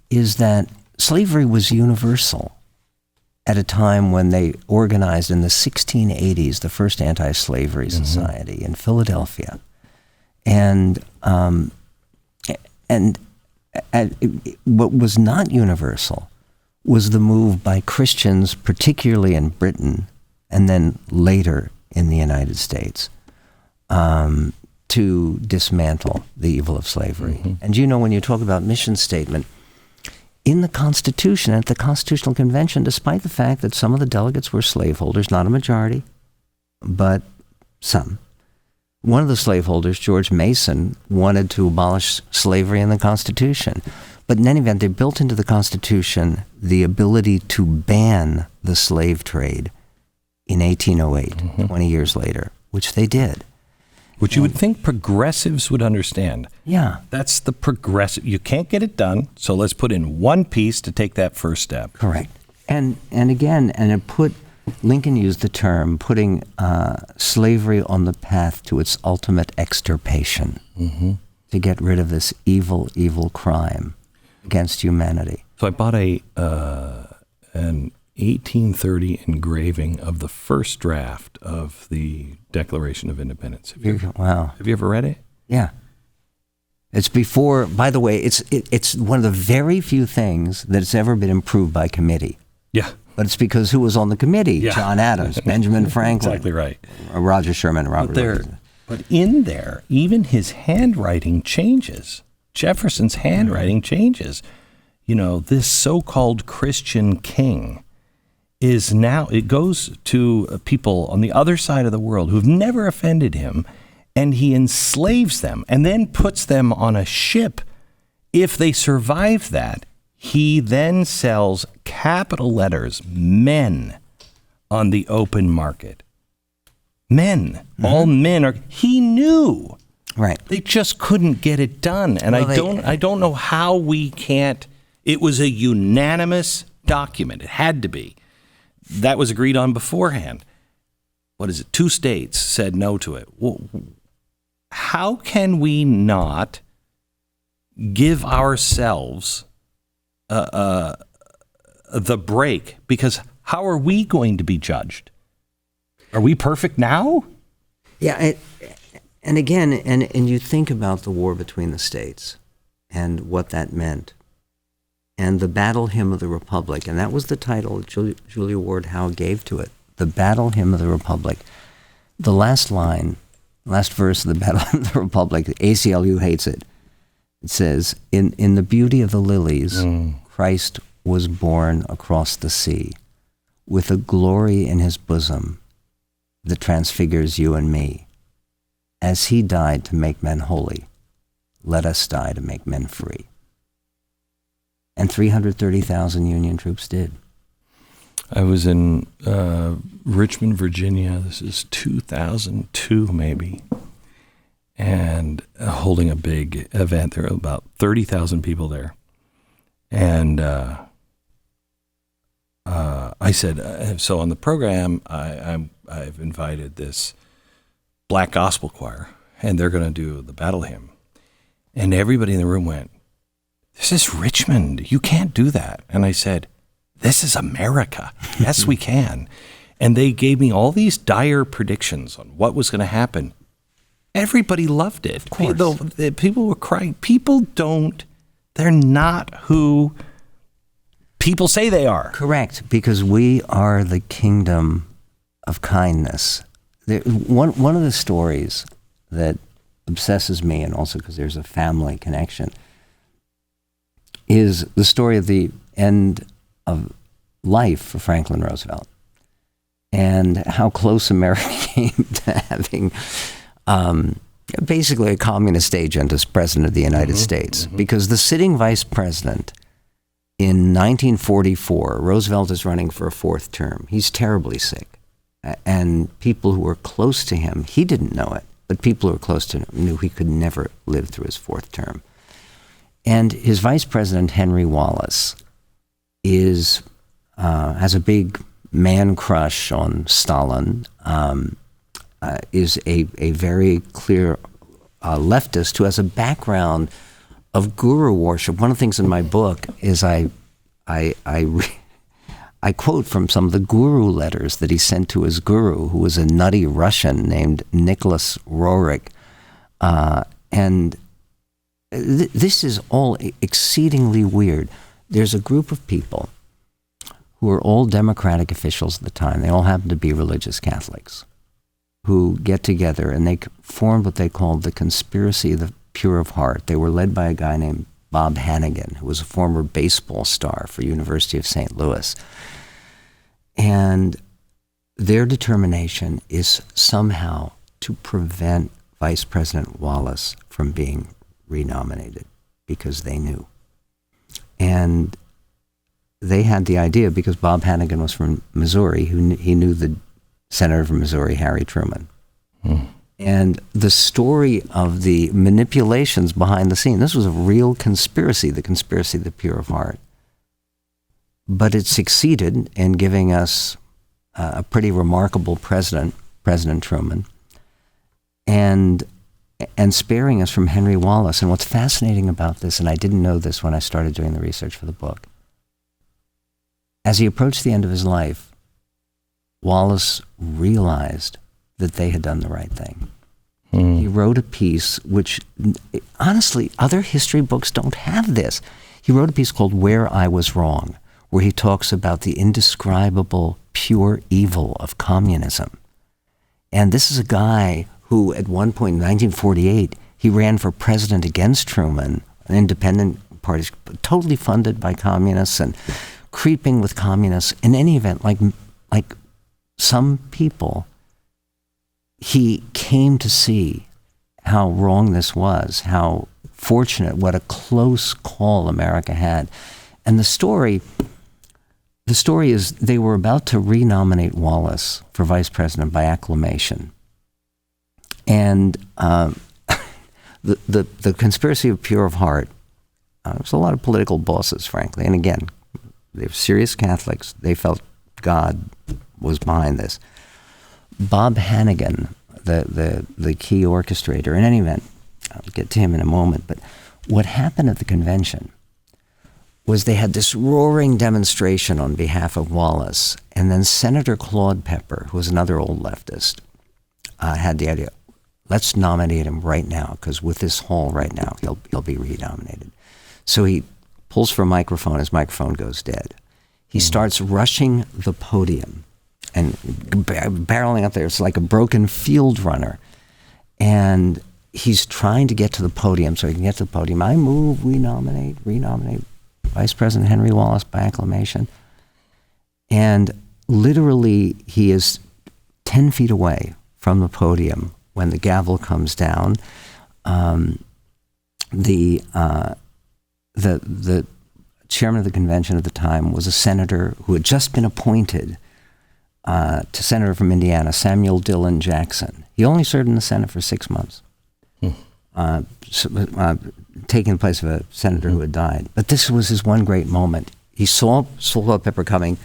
is that slavery was universal at a time when they organized in the 1680s the first anti-slavery society in Philadelphia. And what was not universal was the move by Christians, particularly in Britain, and then later in the United States, to dismantle the evil of slavery. And when you talk about mission statement, in the Constitution, at the Constitutional Convention, despite the fact that some of the delegates were slaveholders, not a majority, but some, one of the slaveholders, George Mason, wanted to abolish slavery in the Constitution. But in any event, they built into the Constitution the ability to ban the slave trade in 1808, 20 years later, which they did. Which you would think progressives would understand. Yeah. That's the progressive. You can't get it done, so let's put in one piece to take that first step. Correct. And it put, Lincoln used the term, putting slavery on the path to its ultimate extirpation, to get rid of this evil, evil crime against humanity. So I bought an 1830 engraving of the first draft of the Declaration of Independence. Wow. Have you ever read it? Yeah. It's before, by the way, it's one of the very few things that's ever been improved by committee. Yeah. But it's because who was on the committee? Yeah. John Adams, Benjamin Franklin. Exactly right. Roger Sherman, Robert Wilson. But in there, even his handwriting changes. Jefferson's handwriting changes. This so-called Christian king is now, it goes to people on the other side of the world who've never offended him, and he enslaves them and then puts them on a ship. If they survive that, he then sells, capital letters, men on the open market. Men. All men are, he knew. Right. They just couldn't get it done. And I don't know how we can't. It was a unanimous document. It had to be. That was agreed on beforehand. What is it? 2 states said no to it. Well, how can we not give ourselves the break? Because how are we going to be judged? Are we perfect now? Yeah, and again, and you think about the war between the states and what that meant. And the Battle Hymn of the Republic, and that was the title that Julia Ward Howe gave to it, the Battle Hymn of the Republic. The last verse of the Battle Hymn of the Republic, the ACLU hates it. It says, in the beauty of the lilies, Christ was born across the sea, with a glory in his bosom that transfigures you and me. As he died to make men holy, let us die to make men free. And 330,000 Union troops did. I was in Richmond, Virginia. This is 2002, maybe, and holding a big event. There were about 30,000 people there. And I said, so on the program, I've invited this black gospel choir, and they're going to do the battle hymn. And everybody in the room went, "This is Richmond. You can't do that." And I said, "This is America. Yes, we can." And they gave me all these dire predictions on what was going to happen. Everybody loved it. Of course. People were crying. They're not who people say they are. Correct, because we are the kingdom of kindness. One of the stories that obsesses me, and also because there's a family connection, is the story of the end of life for Franklin Roosevelt and how close America came to having basically a communist agent as president of the United States. Because the sitting vice president in 1944, Roosevelt is running for a fourth term. He's terribly sick. And people who were close to him, he didn't know it, but people who were close to him knew he could never live through his fourth term. And his vice president, Henry Wallace, has a big man crush on Stalin, is a very clear leftist who has a background of guru worship. One of the things in my book is I quote from some of the guru letters that he sent to his guru, who was a nutty Russian named Nicholas Roerich. And this is all exceedingly weird. There's a group of people who are all Democratic officials at the time. They all happen to be religious Catholics who get together, and they formed what they called the Conspiracy of the Pure of Heart. They were led by a guy named Bob Hannigan, who was a former baseball star for University of St. Louis. And their determination is somehow to prevent Vice President Wallace from being renominated, because they knew. And they had the idea, because Bob Hannigan was from Missouri, he knew the senator from Missouri, Harry Truman. And the story of the manipulations behind the scene, this was a real conspiracy, the Conspiracy of the Pure of Heart. But it succeeded in giving us a pretty remarkable president, President Truman, and sparing us from Henry Wallace. And what's fascinating about this, and I didn't know this when I started doing the research for the book, as he approached the end of his life, Wallace realized that they had done the right thing. He wrote a piece which, honestly, other history books don't have this. He wrote a piece called Where I Was Wrong, where he talks about the indescribable pure evil of communism. And this is a guy who, at one point in 1948, he ran for president against Truman, an independent party, totally funded by communists and creeping with communists. In any event, like some people, he came to see how wrong this was, how fortunate, what a close call America had. And the story is they were about to renominate Wallace for vice president by acclamation. And the Conspiracy of Pure of Heart, there's a lot of political bosses, frankly. And again, they were serious Catholics. They felt God was behind this. Bob Hannigan, the key orchestrator, in any event, I'll get to him in a moment, but what happened at the convention was they had this roaring demonstration on behalf of Wallace, and then Senator Claude Pepper, who was another old leftist, had the idea, let's nominate him right now, because with this hall right now, he'll be renominated. So he pulls for a microphone, his microphone goes dead. He starts rushing the podium and barreling up there. It's like a broken field runner. And he's trying to get to the podium so he can get to the podium. I move, we nominate Vice President Henry Wallace by acclamation. And literally, he is 10 feet away from the podium when the gavel comes down. The chairman of the convention at the time was a senator who had just been appointed to senator from Indiana, Samuel Dillon Jackson. He only served in the Senate for 6 months, taking the place of a senator who had died. But this was his one great moment. He saw Claude Pepper coming.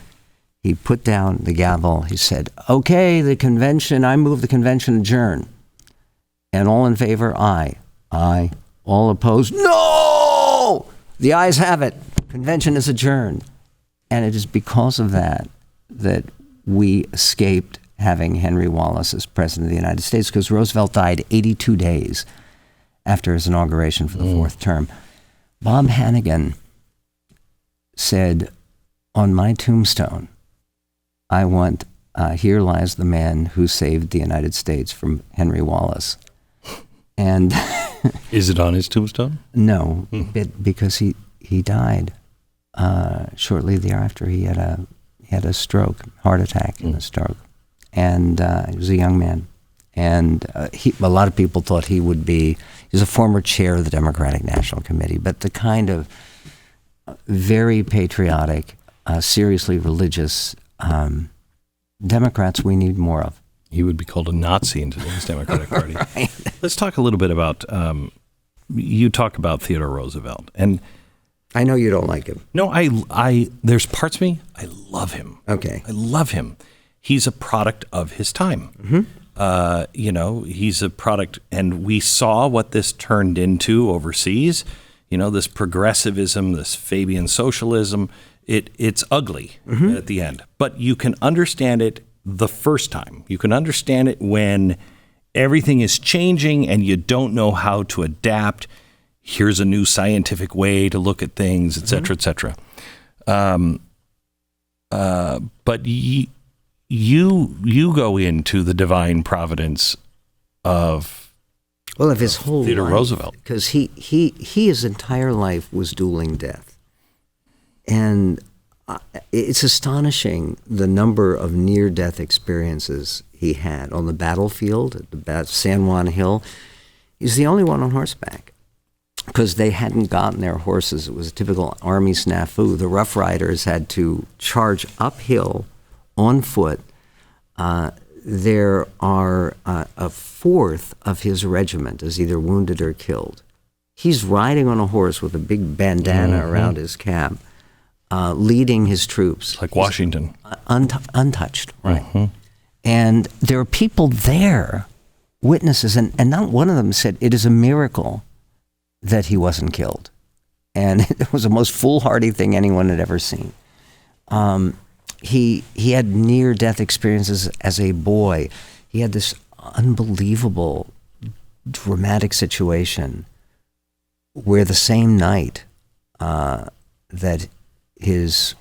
He put down the gavel. He said, "Okay, the convention, I move the convention adjourn." And all in favor, aye. Aye. All opposed, no! The ayes have it. Convention is adjourned. And it is because of that we escaped having Henry Wallace as president of the United States, because Roosevelt died 82 days after his inauguration for the fourth term. Bob Hannigan said, on my tombstone, I want, here lies the man who saved the United States from Henry Wallace. And is it on his tombstone? No, because he died shortly thereafter. He had a stroke, heart attack, and a stroke, and he was a young man. And a lot of people thought he was a former chair of the Democratic National Committee, but the kind of very patriotic, seriously religious Democrats we need more of. He would be called a Nazi in today's Democratic Party. Right. Let's talk a little bit about, you talk about Theodore Roosevelt. And I know you don't like him. no, there's parts of me, I love him. Okay. I love him. He's a product of his time. Mm-hmm. He's a product, and we saw what this turned into overseas. This progressivism, this Fabian socialism, it's ugly at the end. But you can understand it the first time. You can understand it when everything is changing and you don't know how to adapt. Here's a new scientific way to look at things, et cetera, et cetera. But you go into the divine providence of his whole Theodore life, Roosevelt, because he his entire life was dueling death, and it's astonishing the number of near-death experiences he had on the battlefield at San Juan Hill. He's the only one on horseback because they hadn't gotten their horses. It was a typical Army snafu. The Rough Riders had to charge uphill on foot. There are a fourth of his regiment is either wounded or killed. He's riding on a horse with a big bandana around his cap, leading his troops. like Washington. Untouched, right. And there are people there, witnesses, and not one of them said, it is a miracle that he wasn't killed. And it was the most foolhardy thing anyone had ever seen. He had near-death experiences as a boy. He had this unbelievable, dramatic situation where the same night that his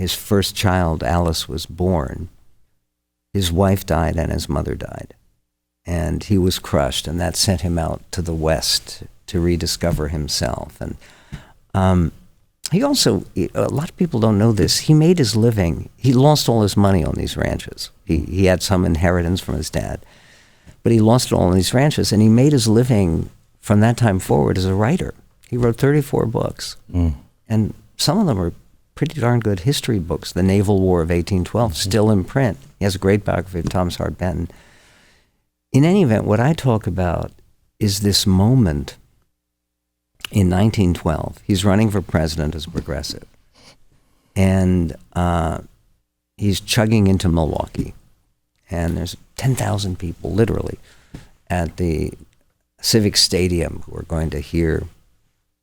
first child, Alice, was born, his wife died and his mother died. And he was crushed, and that sent him out to the West to rediscover himself. And he also, a lot of people don't know this, he made his living, he lost all his money on these ranches. He had some inheritance from his dad, but he lost it all on these ranches, and he made his living from that time forward as a writer. He wrote 34 books, and some of them are pretty darn good history books. The Naval War of 1812, still in print. He has a great biography of Thomas Hart Benton. In any event, what I talk about is this moment in 1912. He's running for president as a progressive, and he's chugging into Milwaukee, and there's 10,000 people, literally, at the Civic Stadium who are going to hear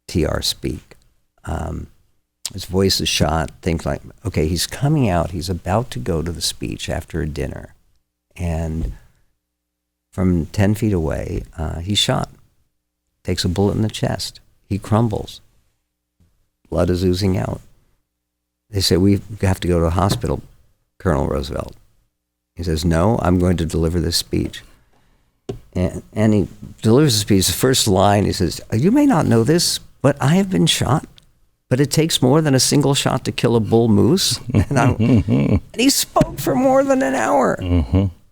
TR speak. His voice is shot. Things like, okay, he's coming out. He's about to go to the speech after a dinner, and from 10 feet away, he's shot. Takes a bullet in the chest. He crumbles. Blood is oozing out. They say, we have to go to a hospital, Colonel Roosevelt. He says, no, I'm going to deliver this speech. And he delivers the speech. The first line, he says, you may not know this, but I have been shot. But it takes more than a single shot to kill a bull moose. And he spoke for more than an hour.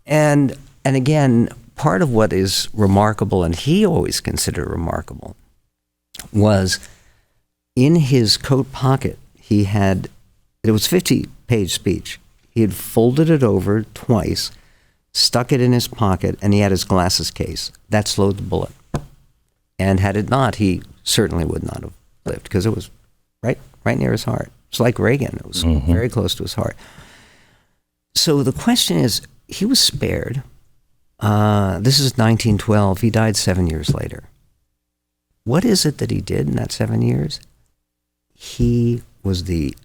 And again, part of what is remarkable, and he always considered remarkable, was in his coat pocket, he had, it was a 50-page speech. He had folded it over twice, stuck it in his pocket, and he had his glasses case. That slowed the bullet. And had it not, he certainly would not have lived, because it was right near his heart. It's like Reagan. It was very close to his heart. So the question is, he was spared. This is 1912. He died 7 years later. What is it that he did in that 7 years? He was the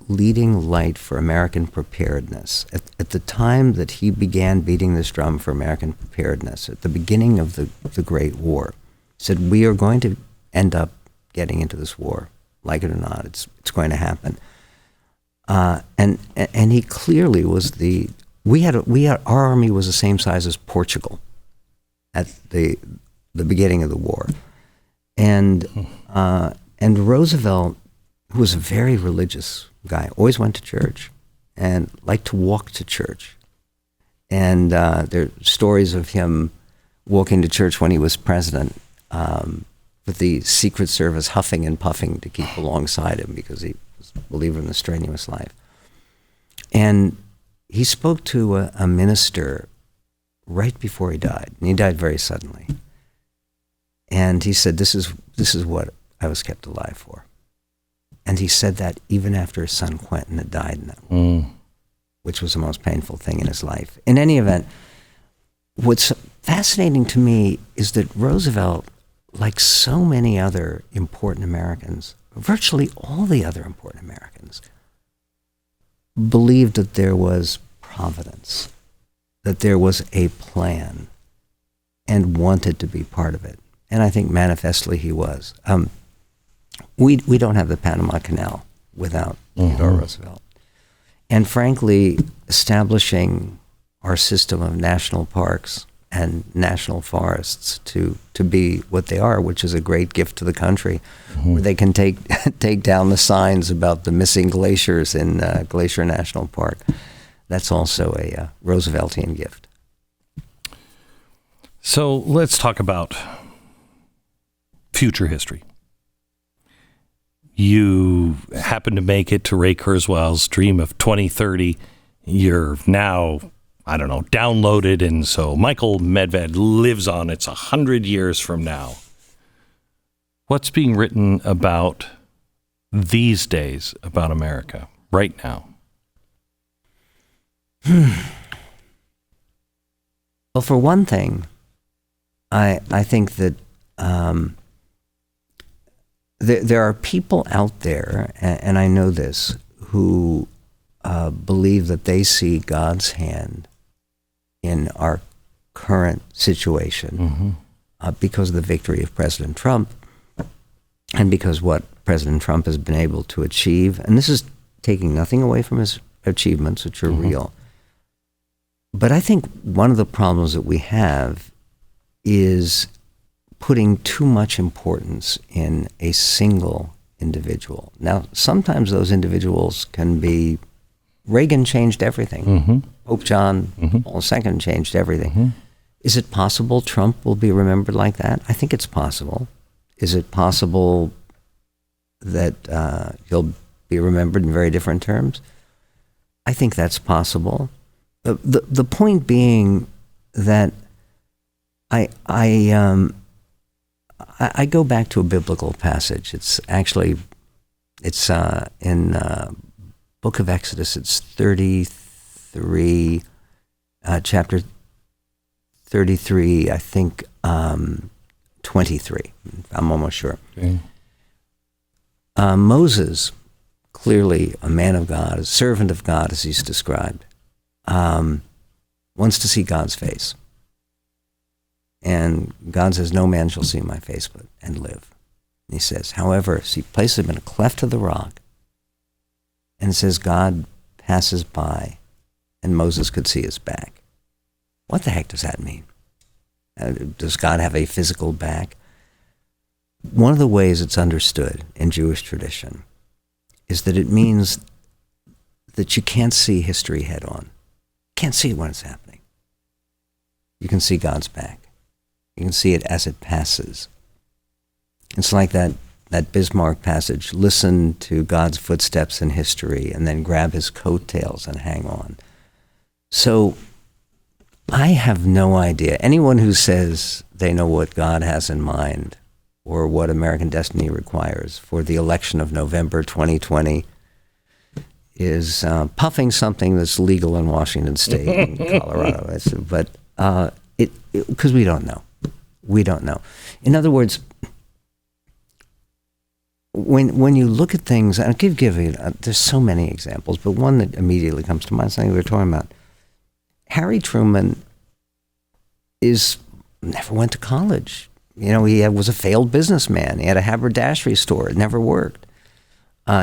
leading light for American preparedness. At the time that he began beating this drum for American preparedness, at the beginning of the Great War, said, we are going to end up getting into this war. Like it or not, it's going to happen. And he clearly was our army was the same size as Portugal at the the beginning of the war. And Roosevelt, who was a very religious guy, always went to church and liked to walk to church. And there are stories of him walking to church when he was president, with the Secret Service huffing and puffing to keep alongside him because he was a believer in the strenuous life. And he spoke to a minister right before he died, and he died very suddenly. And he said, this is what I was kept alive for. And he said that even after his son Quentin had died in that war, which was the most painful thing in his life. In any event, what's fascinating to me is that Roosevelt, like so many other important Americans, virtually all the other important Americans, believed that there was providence, that there was a plan, and wanted to be part of it. And I think manifestly he was. We don't have the Panama Canal without Theodore Roosevelt. And frankly, establishing our system of national parks and national forests to be what they are, which is a great gift to the country, where they can take down the signs about the missing glaciers in Glacier National Park. That's also a Rooseveltian gift. So let's talk about future history. You happen to make it to Ray Kurzweil's Dream of 2030. You're now, I don't know, downloaded, and so Michael Medved lives on. It's 100 years from now. What's being written about these days about America right now? Well, for one thing, I think that there are people out there, and I know this, who believe that they see God's hand in our current situation because of the victory of President Trump and because what President Trump has been able to achieve. And this is taking nothing away from his achievements, which are real. But I think one of the problems that we have is putting too much importance in a single individual. Now, sometimes those individuals can be, Reagan changed everything. Pope John Paul II changed everything. Is it possible Trump will be remembered like that? I think it's possible. Is it possible that he'll be remembered in very different terms? I think that's possible. The point being that I go back to a biblical passage. It's in Book of Exodus. It's 33, chapter 33. I think 23. I'm almost sure. Okay. Moses, clearly a man of God, a servant of God, as he's described, wants to see God's face. And God says, no man shall see my face and live. And he says, however, so he places him in a cleft of the rock and says God passes by and Moses could see his back. What the heck does that mean? Does God have a physical back? One of the ways it's understood in Jewish tradition is that it means that you can't see history head on. Can't see it when it's happening. You can see God's back. You can see it as it passes. It's like that Bismarck passage, listen to God's footsteps in history and then grab his coattails and hang on. So I have no idea. Anyone who says they know what God has in mind or what American destiny requires for the election of November 2020 is puffing something that's legal in Washington State and Colorado. But because we don't know. We don't know. In other words, when you look at things, and I'll give you, there's so many examples, but one that immediately comes to mind, something we were talking about. Harry Truman never went to college. You know, he was a failed businessman. He had a haberdashery store. It never worked.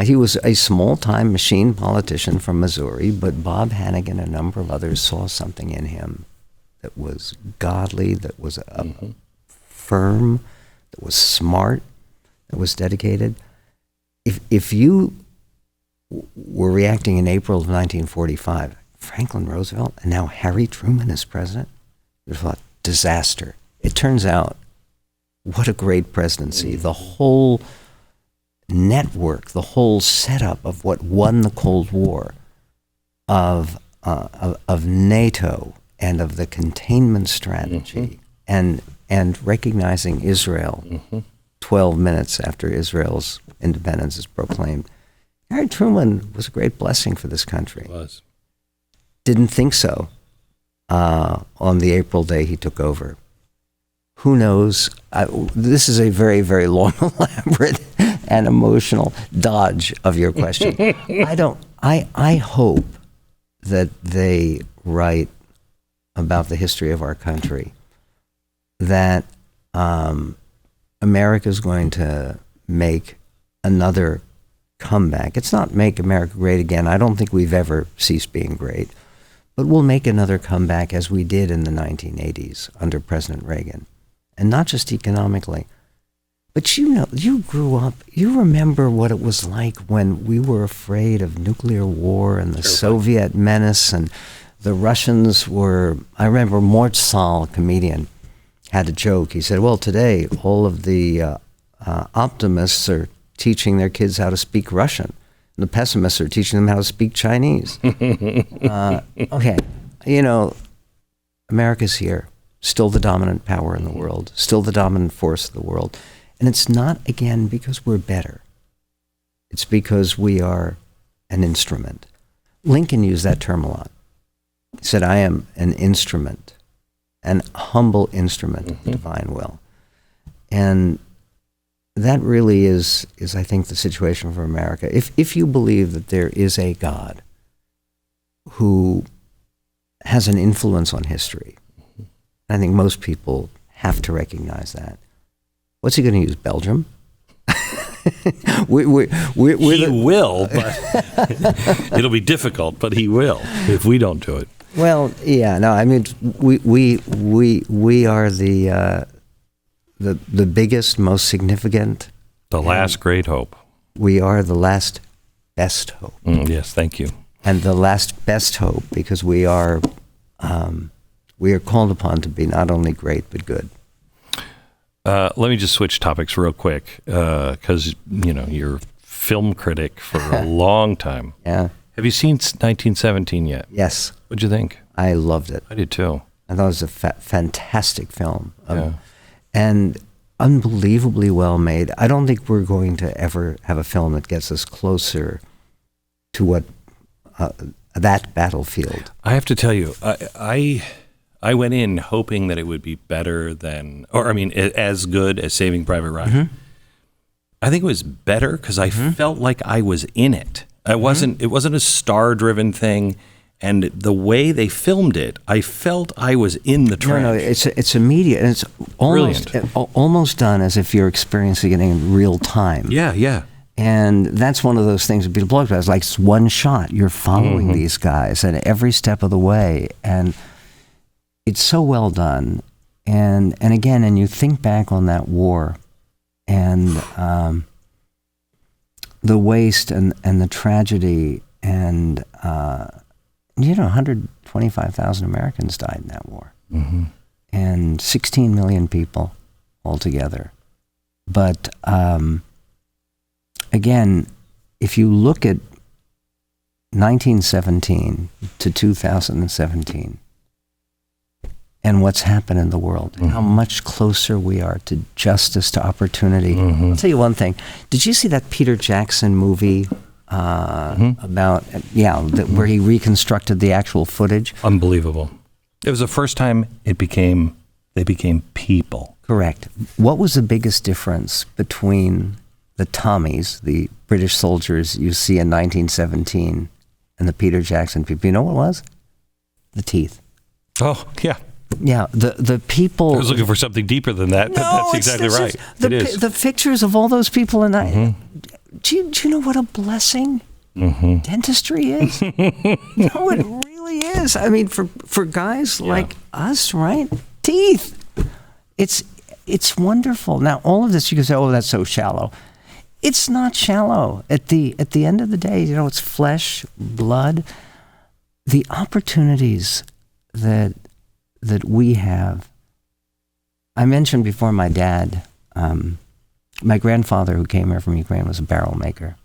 He was a small-time machine politician from Missouri, but Bob Hannigan and a number of others saw something in him that was godly, that was firm, that was smart, that was dedicated. If you were reacting in April of 1945, Franklin Roosevelt and now Harry Truman as president, you thought, disaster. It turns out, what a great presidency. The whole network, the whole setup of what won the Cold War, of NATO and of the containment strategy, and recognizing Israel 12 minutes after Israel's independence is proclaimed. Harry Truman was a great blessing for this country. It was. Didn't think so on the April day he took over. Who knows? This is a very, very long, elaborate, and emotional dodge of your question. I hope that they write about the history of our country, that America is going to make another comeback. It's not make America great again. I don't think we've ever ceased being great. But we'll make another comeback as we did in the 1980s under President Reagan. And not just economically. But you grew up, you remember what it was like when we were afraid of nuclear war and the Soviet menace, and the Russians were, I remember Mort Sahl, a comedian, had a joke. He said, well, today all of the optimists are teaching their kids how to speak Russian. And the pessimists are teaching them how to speak Chinese. Okay, America's here, still the dominant power in the world, still the dominant force of the world. And it's not, again, because we're better. It's because we are an instrument. Lincoln used that term a lot. He said, I am an instrument, an humble instrument of the divine will. And that really is, I think, the situation for America. If you believe that there is a God who has an influence on history, I think most people have to recognize that. What's he going to use, Belgium? He will, but it'll be difficult, but he will if we don't do it. Well, yeah, no, I mean, we are the biggest, most significant. The last great hope. We are the last best hope. Yes, thank you. And the last best hope, because we are called upon to be not only great but good. Let me just switch topics real quick, because you're a film critic for a long time. Yeah. Have you seen 1917 yet? Yes. What'd you think? I loved it. I did too. I thought it was a fantastic film. And unbelievably well made. I don't think we're going to ever have a film that gets us closer to what that battlefield. I have to tell you, I went in hoping that it would be better than, as good as Saving Private Ryan. I think it was better because I felt like I was in it. It wasn't a star-driven thing. And the way they filmed it, I felt I was in the trench. No, it's immediate, and it's almost done as if you're experiencing it in real time. Yeah. And that's one of those things that people talk about. It's like it's one shot. You're following these guys at every step of the way, and it's so well done. And again, and you think back on that war, and the waste and the tragedy, and 125,000 Americans died in that war, and 16 million people altogether. But again, if you look at 1917 to 2017 and what's happened in the world, and how much closer we are to justice, to opportunity. I'll tell you one thing. Did you see that Peter Jackson movie about where he reconstructed the actual footage? Unbelievable. It was the first time they became people. Correct. What was the biggest difference between the Tommies, the British soldiers you see in 1917, and the Peter Jackson people? You know what it was? The teeth. Oh, yeah. Yeah, the people. I was looking for something deeper than that. No, That's exactly right. It is. The pictures of all those people in that. Do you know what a blessing dentistry is? No, it really is. I mean, for guys like us, right? Teeth. It's it's wonderful. Now, all of this, you can say, oh, that's so shallow. It's not shallow. At the end of the day, it's flesh, blood. The opportunities that we have. I mentioned before my dad, my grandfather who came here from Ukraine was a barrel maker.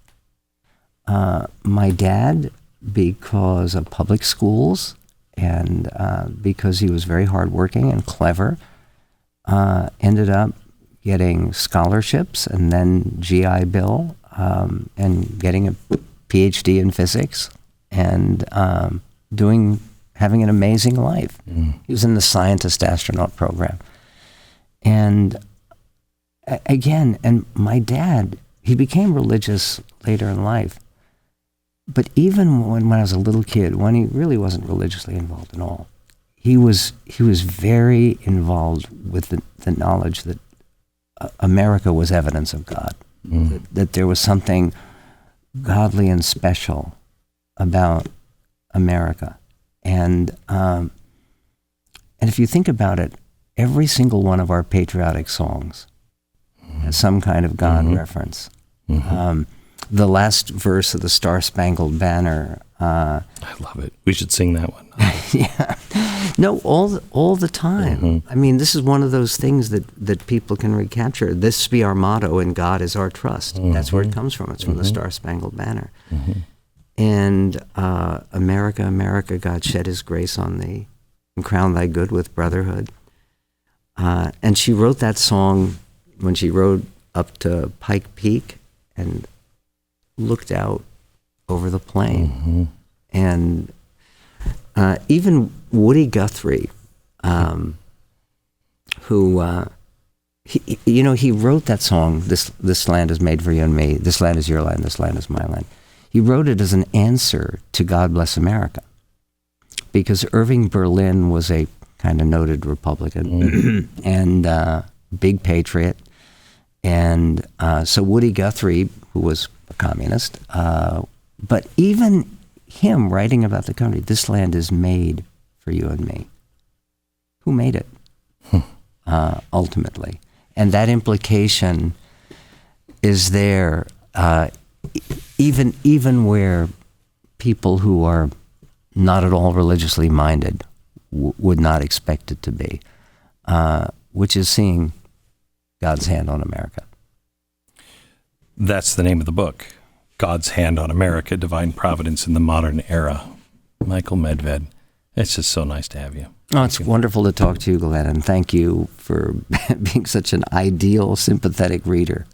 My dad, because of public schools and because he was very hardworking and clever, ended up getting scholarships and then GI Bill and getting a PhD in physics and having an amazing life. He was in the scientist astronaut program. And again, and my dad, he became religious later in life. But even when I was a little kid, when he really wasn't religiously involved at all, he was very involved with the knowledge that America was evidence of God, that there was something godly and special about America. And if you think about it, every single one of our patriotic songs has some kind of God reference. The last verse of the Star Spangled Banner. I love it. We should sing that one. Yeah. No, all the time. I mean, this is one of those things that people can recapture. This be our motto, and God is our trust. That's where it comes from. It's from the Star Spangled Banner. And America, America, God shed his grace on thee and crown thy good with brotherhood. And she wrote that song when she rode up to Pike Peak and looked out over the plain. And even Woody Guthrie, who, he wrote that song, This Land is Made for You and Me, This Land is Your Land, This Land is My Land. He wrote it as an answer to God Bless America, because Irving Berlin was a kind of noted Republican and big patriot. And so Woody Guthrie, who was a communist, but even him writing about the country, this land is made for you and me. Who made it, ultimately? And that implication is there, even where people who are not at all religiously minded would not expect it to be, which is seeing God's hand on America. That's the name of the book, God's Hand on America, Divine Providence in the Modern Era. Michael Medved, it's just so nice to have you. Oh, it's wonderful to talk to you, Glenn, and thank you for being such an ideal, sympathetic reader.